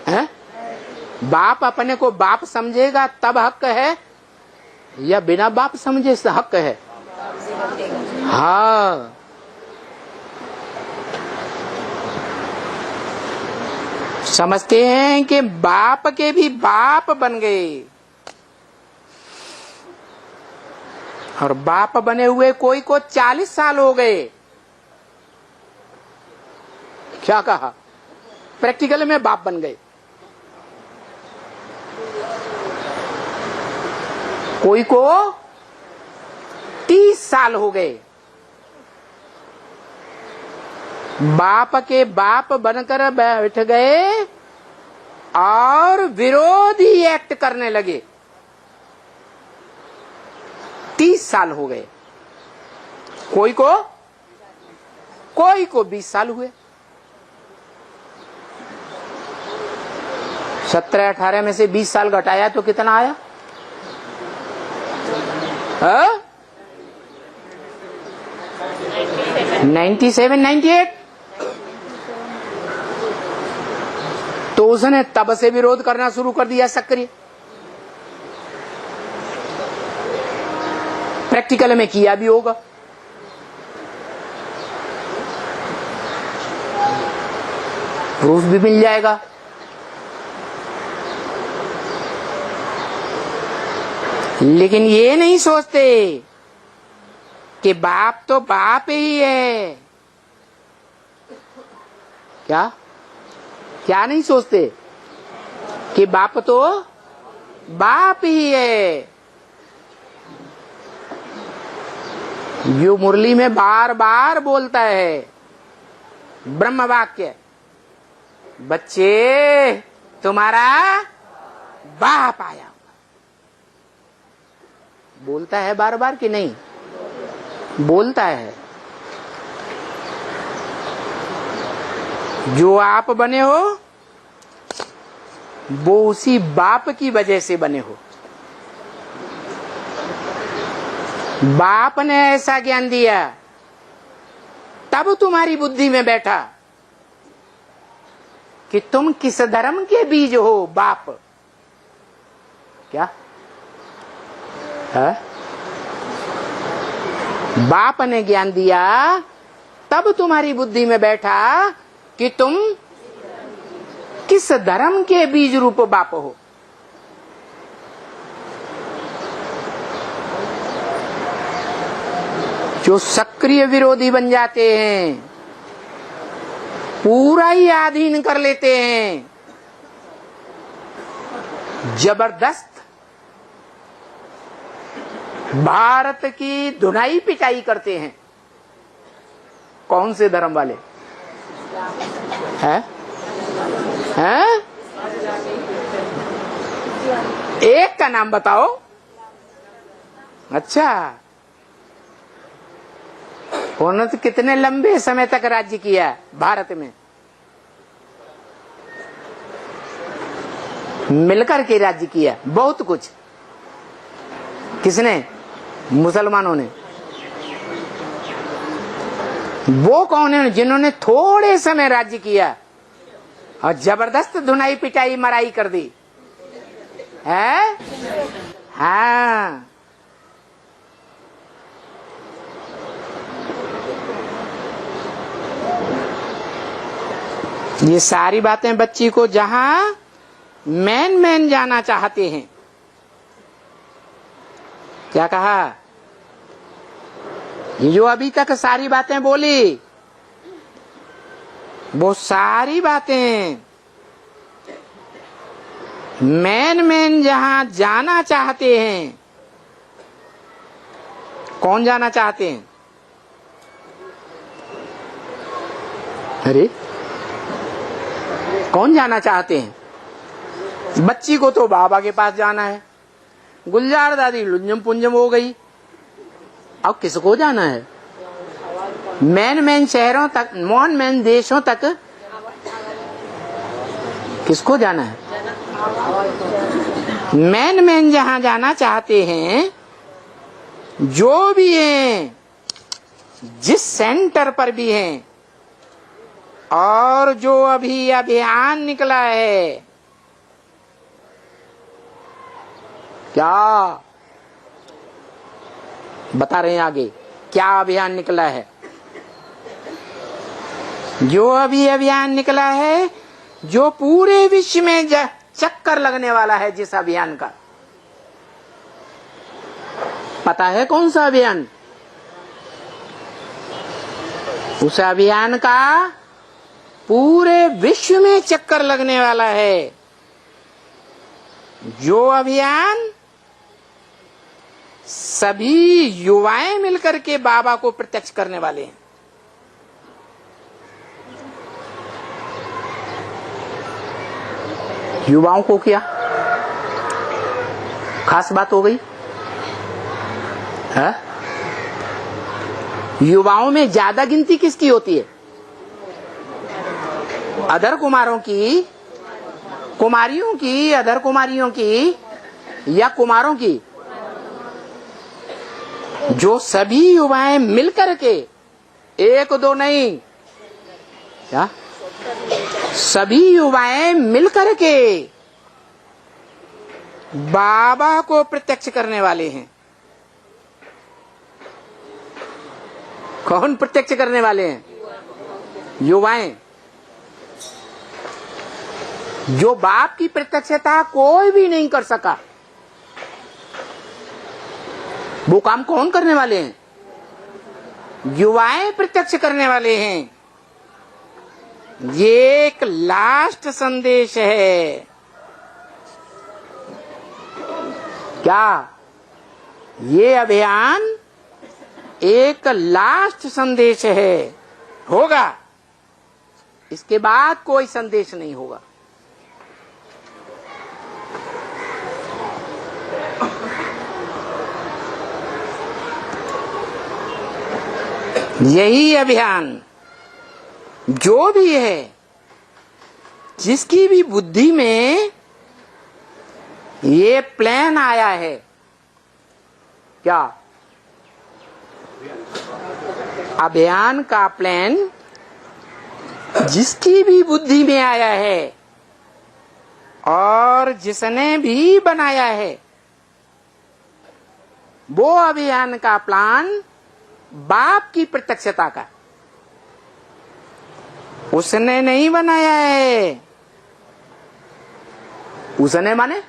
है? बाप अपने को बाप समझेगा तब हक है या बिना बाप समझे हक है? हाँ, समझते हैं कि बाप के भी बाप बन गए और बाप बने हुए कोई को 40 साल हो गए। क्या कहा? प्रैक्टिकल में बाप बन गए। कोई को 30 साल हो गए, बाप के बाप बनकर बैठ गए और विरोधी एक्ट करने लगे। 30 साल हो गए। कोई को 20 साल हुए। 17-18 में से 20 साल घटाया तो कितना आया? 97, 98। तो उसने तब से विरोध करना शुरू कर दिया सक्रिय। प्रैक्टिकल में किया भी होगा। प्रूफ भी मिल जाएगा। लेकिन ये नहीं सोचते कि बाप तो बाप ही है। क्या नहीं सोचते कि बाप तो बाप ही है। जो मुरली में बार बार बोलता है ब्रह्म वाक्य, बच्चे तुम्हारा बाप आया। बोलता है बार बार कि नहीं? बोलता है। जो आप बने हो वो उसी बाप की वजह से बने हो। बाप ने ऐसा ज्ञान दिया तब तुम्हारी बुद्धि में बैठा कि तुम किस धर्म के बीज हो। बाप क्या है? बाप ने ज्ञान दिया तब तुम्हारी बुद्धि में बैठा कि तुम किस धर्म के बीज रूप बाप हो। जो सक्रिय विरोधी बन जाते हैं, पूरा ही अधीन कर लेते हैं, जबरदस्त भारत की धुनाई पिटाई करते हैं। कौन से धर्म वाले हैं? एक का नाम बताओ। अच्छा, उन्होंने तो कितने लंबे समय तक राज्य किया भारत में, मिलकर के राज्य किया बहुत कुछ। किसने? मुसलमानों ने। वो कौन है जिन्होंने थोड़े समय राज्य किया और जबरदस्त धुनाई पिटाई मराई कर दी है? हाँ, ये सारी बातें बच्ची को जहां मैन जाना चाहते हैं। क्या कहा? ये जो अभी तक सारी बातें बोली, वो सारी बातें मैन जहां जाना चाहते हैं। कौन जाना चाहते हैं? अरे कौन जाना चाहते हैं? बच्ची को तो बाबा के पास जाना है, गुलजार दादी लुंजम पुंजम हो गई, अब किसको जाना है? मैन शहरों तक, मैन देशों तक किसको जाना है? मैन जहां जाना चाहते हैं, जो भी हैं, जिस सेंटर पर भी हैं, और जो अभी अभियान निकला है, क्या बता रहे हैं आगे? क्या अभियान निकला है? जो अभी अभियान निकला है, जो पूरे विश्व में चक्कर लगने वाला है, जिस अभियान का पता है कौन सा अभियान? उस अभियान का पूरे विश्व में चक्कर लगने वाला है, जो अभियान सभी युवाएं मिलकर के बाबा को प्रत्यक्ष करने वाले हैं। युवाओं को क्या खास बात हो गई है? युवाओं में ज्यादा गिनती किसकी होती है? अधर कुमारों की, कुमारियों की, अधर कुमारियों की, या कुमारों की? जो सभी युवाएं मिलकर के, एक दो नहीं, क्या सभी युवाएं मिलकर के बाबा को प्रत्यक्ष करने वाले हैं। कौन प्रत्यक्ष करने वाले हैं? युवाएं। जो बाप की प्रत्यक्षता कोई भी नहीं कर सका, वो काम कौन करने वाले हैं? युवाएं प्रत्यक्ष करने वाले हैं। ये एक लास्ट संदेश है। क्या ये अभियान एक लास्ट संदेश है? होगा, इसके बाद कोई संदेश नहीं होगा। यही अभियान जो भी है, जिसकी भी बुद्धि में ये प्लान आया है, क्या अभियान का प्लान जिसकी भी बुद्धि में आया है और जिसने भी बनाया है, वो अभियान का प्लान बाप की प्रत्यक्षता का, उसने नहीं बनाया है। उसने माने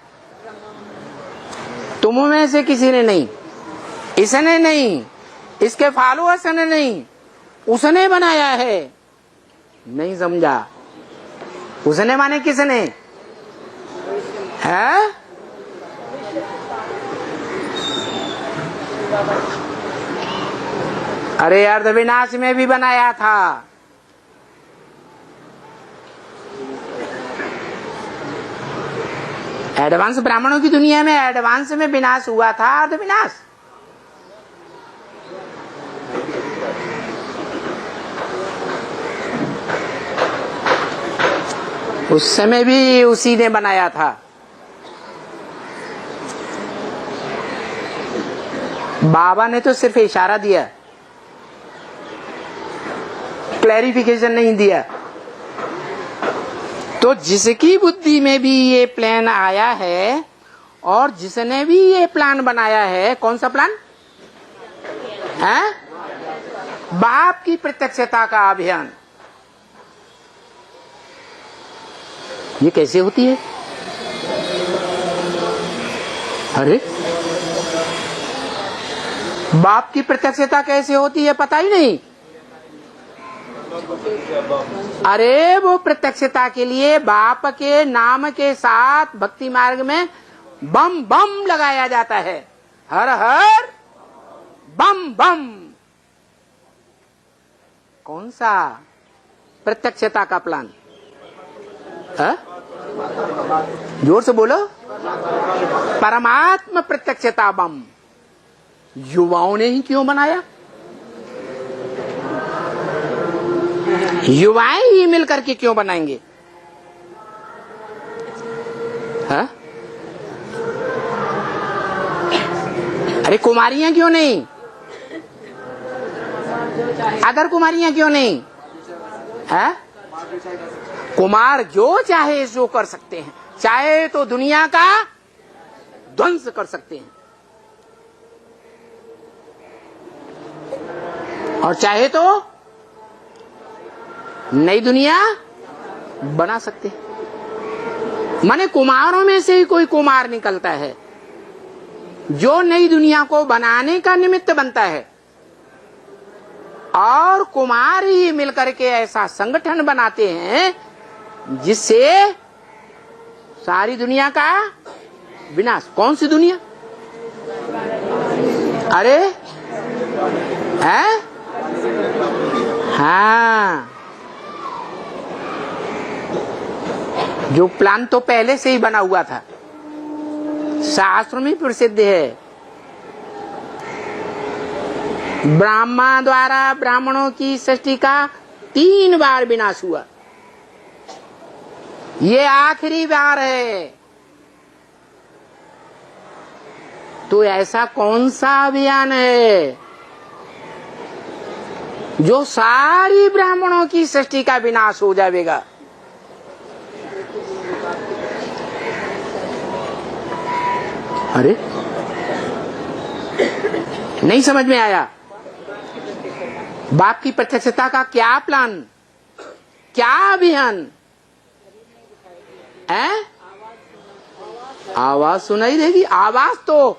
तुम में से किसी ने नहीं, इसने नहीं, इसके फॉलोअर्स ने नहीं, उसने बनाया है। नहीं समझा? उसने माने किसने है? अरे अर्धविनाश में भी बनाया था। एडवांस ब्राह्मणों की दुनिया में एडवांस में विनाश हुआ था, अर्धविनाश। उस समय भी उसी ने बनाया था। बाबा ने तो सिर्फ इशारा दिया, क्लैरिफिकेशन नहीं दिया। तो जिसकी बुद्धि में भी ये प्लान आया है और जिसने भी ये प्लान बनाया है, कौन सा प्लान है? बाप की प्रत्यक्षता का अभियान। ये कैसे होती है? अरे बाप की प्रत्यक्षता कैसे होती है पता ही नहीं। अरे वो प्रत्यक्षता के लिए बाप के नाम के साथ भक्ति मार्ग में बम बम लगाया जाता है। हर हर बम बम। कौन सा प्रत्यक्षता का प्लान है? जोर से बोलो। परमात्मा प्रत्यक्षता बम युवाओं ने ही क्यों बनाया? युवाएं ही मिलकर के क्यों बनाएंगे? हा? अरे कुमारियां क्यों नहीं? अदर कुमारियां क्यों नहीं? है? कुमार जो चाहे सो कर सकते हैं। चाहे तो दुनिया का ध्वंस कर सकते हैं और चाहे तो नई दुनिया बना सकते हैं। माने कुमारों में से ही कोई कुमार निकलता है जो नई दुनिया को बनाने का निमित्त बनता है और कुमार ही मिलकर के ऐसा संगठन बनाते हैं जिससे सारी दुनिया का विनाश। कौन सी दुनिया? अरे है? हाँ, जो प्लान तो पहले से ही बना हुआ था, शास्त्र में प्रसिद्ध है। ब्रह्मा द्वारा ब्राह्मणों की सृष्टि का 3 बार विनाश हुआ। ये आखिरी बार है। तो ऐसा कौन सा अभियान है जो सारी ब्राह्मणों की सृष्टि का विनाश हो जाएगा? अरे नहीं समझ में आया। बाप की प्रत्यक्षता का क्या प्लान, क्या अभियान है? आवाज सुनाई देगी। आवाज तो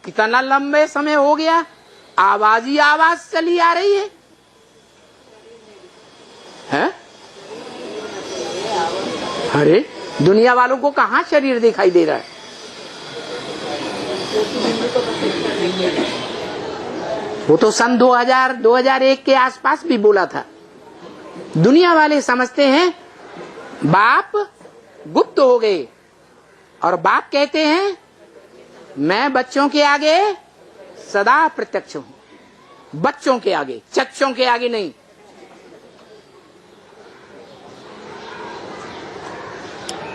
कितना लंबे समय हो गया आवाज ही आवाज चली आ रही है, है? अरे दुनिया वालों को कहाँ शरीर दिखाई दे रहा है? वो तो सन 2001 के आसपास भी बोला था। दुनिया वाले समझते हैं बाप गुप्त हो गए और बाप कहते हैं मैं बच्चों के आगे सदा प्रत्यक्ष हूं। बच्चों के आगे, चच्चों के आगे नहीं।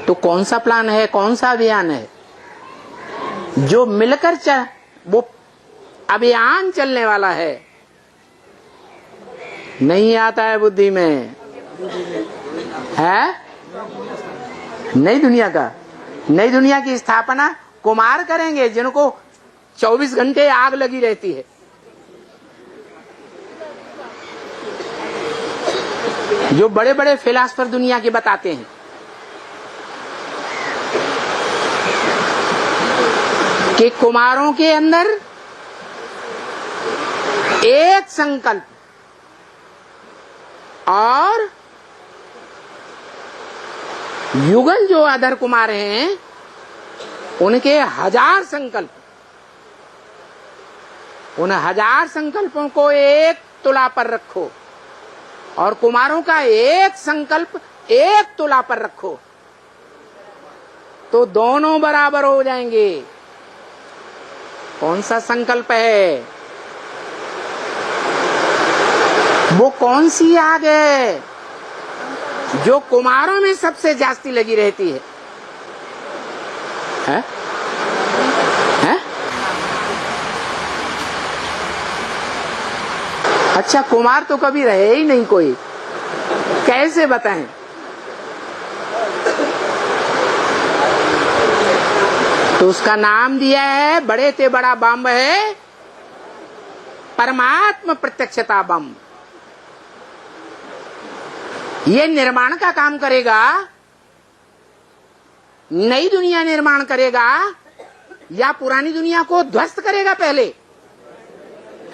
तो कौन सा प्लान है, कौन सा अभियान है जो मिलकर वो अभियान चलने वाला है? नहीं आता है बुद्धि में, है? नई दुनिया का, नई दुनिया की स्थापना कुमार करेंगे जिनको 24 घंटे आग लगी रहती है। जो बड़े बड़े फिलासफर दुनिया के बताते हैं कि कुमारों के अंदर एक संकल्प और युगल जो अधर कुमार हैं उनके 1000 संकल्प। उन 1000 संकल्पों को एक तुला पर रखो और कुमारों का एक संकल्प एक तुला पर रखो तो दोनों बराबर हो जाएंगे। कौन सा संकल्प है? वो कौन सी आग है जो कुमारों में सबसे जास्ती लगी रहती है? है? है? अच्छा, कुमार तो कभी रहे ही नहीं कोई, कैसे बताएं? तो उसका नाम दिया है, बड़े से बड़ा बम है परमात्मा प्रत्यक्षता बम। ये निर्माण का काम करेगा नई दुनिया निर्माण करेगा या पुरानी दुनिया को ध्वस्त करेगा पहले?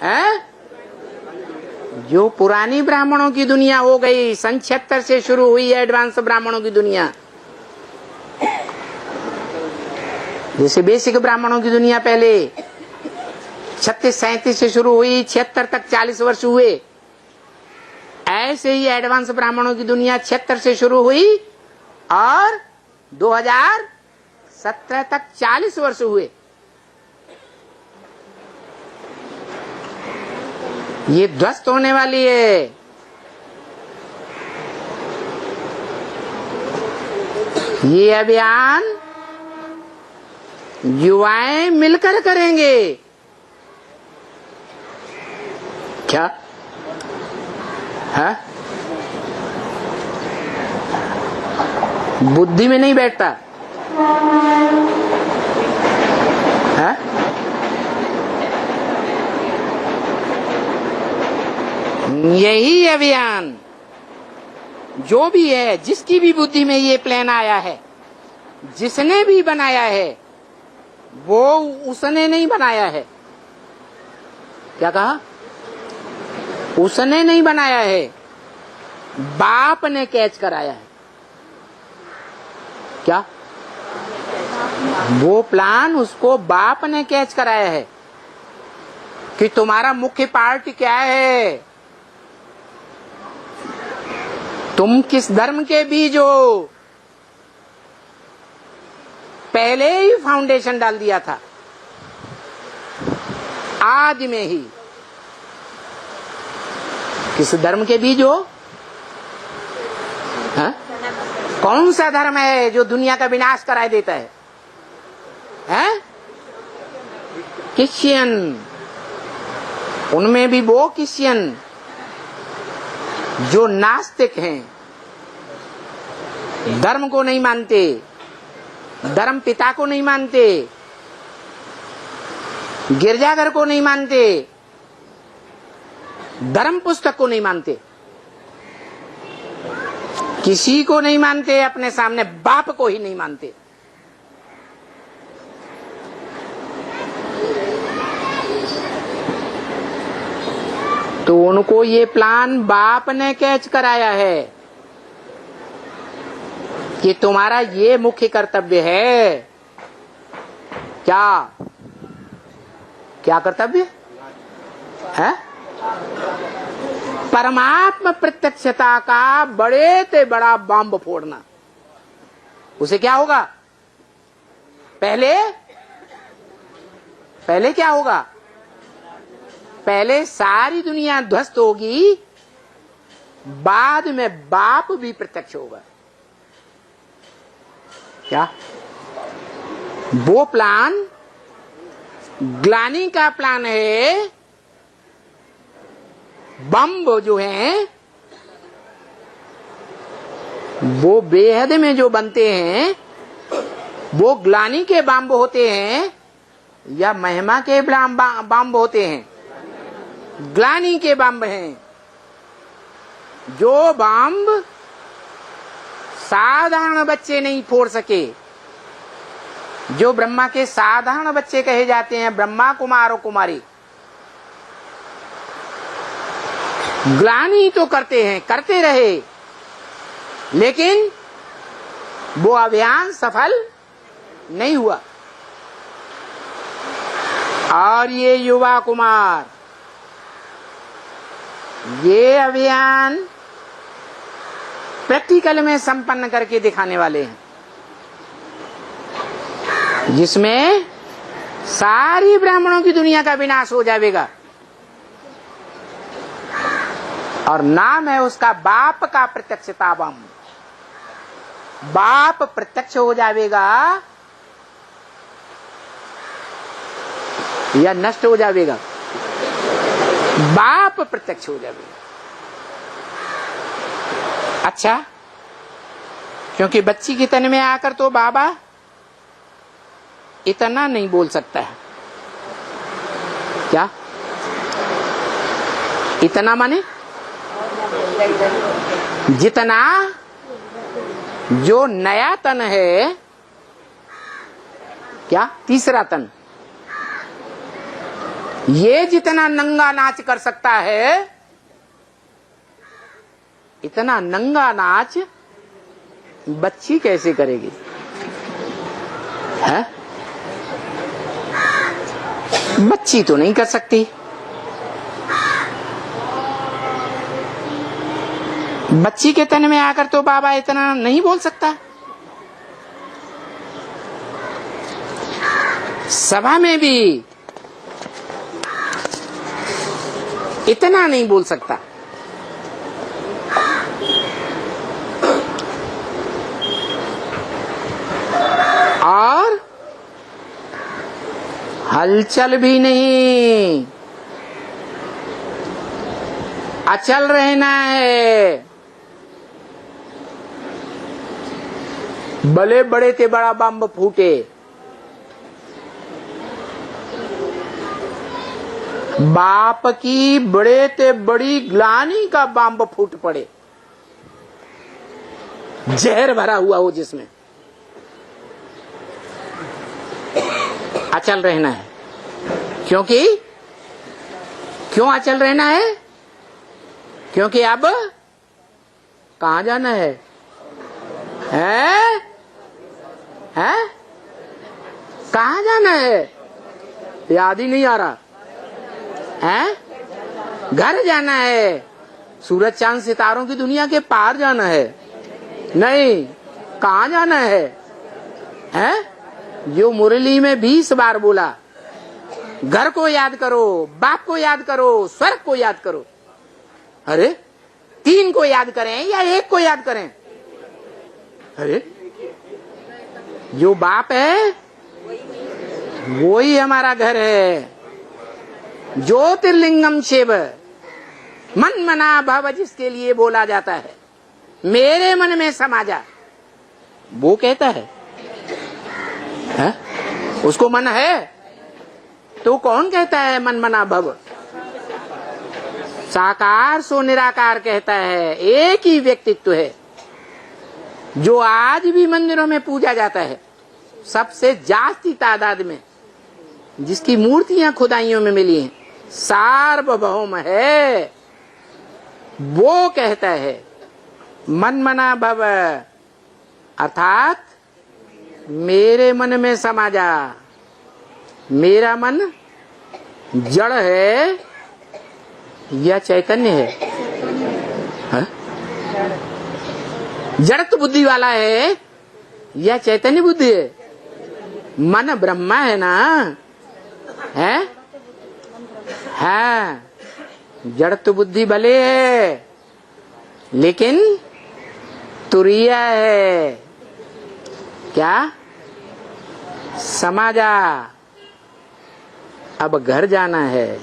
है? जो पुरानी ब्राह्मणों की दुनिया हो गई, सन 76 से शुरू हुई एडवांस ब्राह्मणों की दुनिया, जैसे बेसिक ब्राह्मणों की दुनिया पहले 36-37 से शुरू हुई, 76 तक 40 वर्ष हुए, ऐसे ही एडवांस ब्राह्मणों की दुनिया 76 से शुरू हुई और 2017 तक 40 वर्ष हुए। ये ध्वस्त होने वाली है। ये अभियान युवाएं मिलकर करेंगे। क्या है? बुद्धि में नहीं बैठता है? यही अभियान जो भी है, जिसकी भी बुद्धि में ये प्लान आया है, जिसने भी बनाया है, वो उसने नहीं बनाया है। क्या कहा? उसने नहीं बनाया है, बाप ने कैच कराया है। क्या? वो प्लान उसको बाप ने कैच कराया है कि तुम्हारा मुख्य पार्ट क्या है, तुम किस धर्म के बीज हो। पहले ही फाउंडेशन डाल दिया था, आज में ही। किस धर्म के बीज हो? हा? कौन सा धर्म है जो दुनिया का विनाश कराए देता है? हैं? क्रिश्चियन। उनमें भी वो क्रिश्चियन जो नास्तिक हैं, धर्म को नहीं मानते, धर्म पिता को नहीं मानते, गिरजाघर को नहीं मानते, धर्म पुस्तक को नहीं मानते, किसी को नहीं मानते, अपने सामने बाप को ही नहीं मानते। तो उनको ये प्लान बाप ने कैच कराया है कि तुम्हारा ये मुख्य कर्तव्य है। क्या क्या कर्तव्य है? परमात्मा प्रत्यक्षता का बड़े से बड़ा बम फोड़ना। उसे क्या होगा? पहले क्या होगा? पहले सारी दुनिया ध्वस्त होगी, बाद में बाप भी प्रत्यक्ष होगा। क्या? वो प्लान ग्लानी का प्लान है। बम जो हैं वो बेहद में जो बनते हैं वो ग्लानी के बम होते हैं या महिमा के बम होते हैं? ग्लानी के बम हैं। जो बम साधारण बच्चे नहीं फोड़ सके, जो ब्रह्मा के साधारण बच्चे कहे जाते हैं, ब्रह्मा कुमार और कुमारी, ग्लानी तो करते हैं, करते रहे, लेकिन वो अभियान सफल नहीं हुआ। और ये युवा कुमार ये अभियान प्रैक्टिकल में संपन्न करके दिखाने वाले हैं, जिसमें सारी ब्राह्मणों की दुनिया का विनाश हो जाएगा। और नाम है उसका बाप का प्रत्यक्षता बम। बाप प्रत्यक्ष हो जाएगा या नष्ट हो जाएगा? बाप प्रत्यक्ष हो जाएगा। अच्छा, क्योंकि बच्ची के तन में आकर तो बाबा इतना नहीं बोल सकता है। क्या इतना माने? जितना जो नया तन है क्या? तीसरा तन। ये जितना नंगा नाच कर सकता है, इतना नंगा नाच बच्ची कैसे करेगी? है? बच्ची तो नहीं कर सकती। बच्ची के तन में आकर तो बाबा इतना नहीं बोल सकता। सभा में भी इतना नहीं बोल सकता। और हलचल भी नहीं, अचल रहना है। भले बड़े ते बड़ा बम फूटे, बाप की बड़े ते बड़ी ग्लानी का बम फूट पड़े, जहर भरा हुआ हो जिसमें, अचल रहना है। क्योंकि क्यों अचल रहना है? क्योंकि अब कहां जाना है? हैं? कहां जाना है? याद ही नहीं आ रहा है। घर जाना है, सूरज चांद सितारों की दुनिया के पार जाना है। नहीं, कहां जाना है? हैं? जो मुरली में 20 बार बोला, घर को याद करो, बाप को याद करो, स्वर्ग को याद करो। अरे 3 को याद करें या 1 को याद करें? अरे जो बाप है वो ही हमारा घर है। ज्योतिर्लिंगम शिव मन मना भव, जिसके लिए बोला जाता है, मेरे मन में समा जा, वो कहता है। उसको मन है तो कौन कहता है मन मना भव? साकार सो निराकार कहता है। एक ही व्यक्तित्व है जो आज भी मंदिरों में पूजा जाता है, सबसे जास्ती तादाद में, जिसकी मूर्तियां खुदाइयों में मिली हैं, सार्वभौम है। वो कहता है मन मना भव, अर्थात मेरे मन में समा जा। मेरा मन जड़ है या चैतन्य है? जड़त्व बुद्धि वाला है या चैतन्य बुद्धि है? मन ब्रह्मा है ना? है? जड़त्व बुद्धि भले है लेकिन तुरिया है। क्या? समा जा, अब घर जाना है।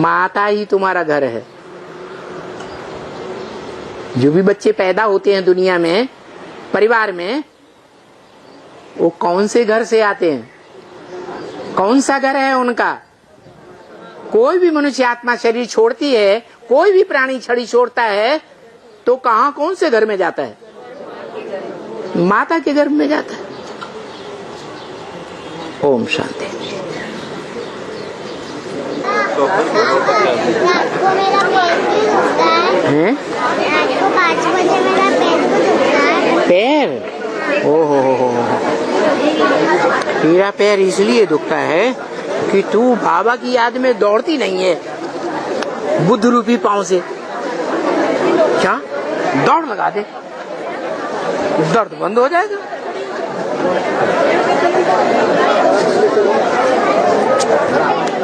माता ही तुम्हारा घर है। जो भी बच्चे पैदा होते हैं दुनिया में, परिवार में, वो कौन से घर से आते हैं? कौन सा घर है उनका? कोई भी मनुष्य आत्मा शरीर छोड़ती है, कोई भी प्राणी छड़ी छोड़ता है तो कहां, कौन से घर में जाता है? माता के गर्भ में जाता है। ओम शांति। हैं? 5 बजे मेरा पैर पैर? ओहो, तेरा पैर इसलिए दुखता है कि तू बाबा की याद में दौड़ती नहीं है बुद्ध रूपी पांव से। क्या? दौड़ लगा दे, दर्द बंद हो जाएगा।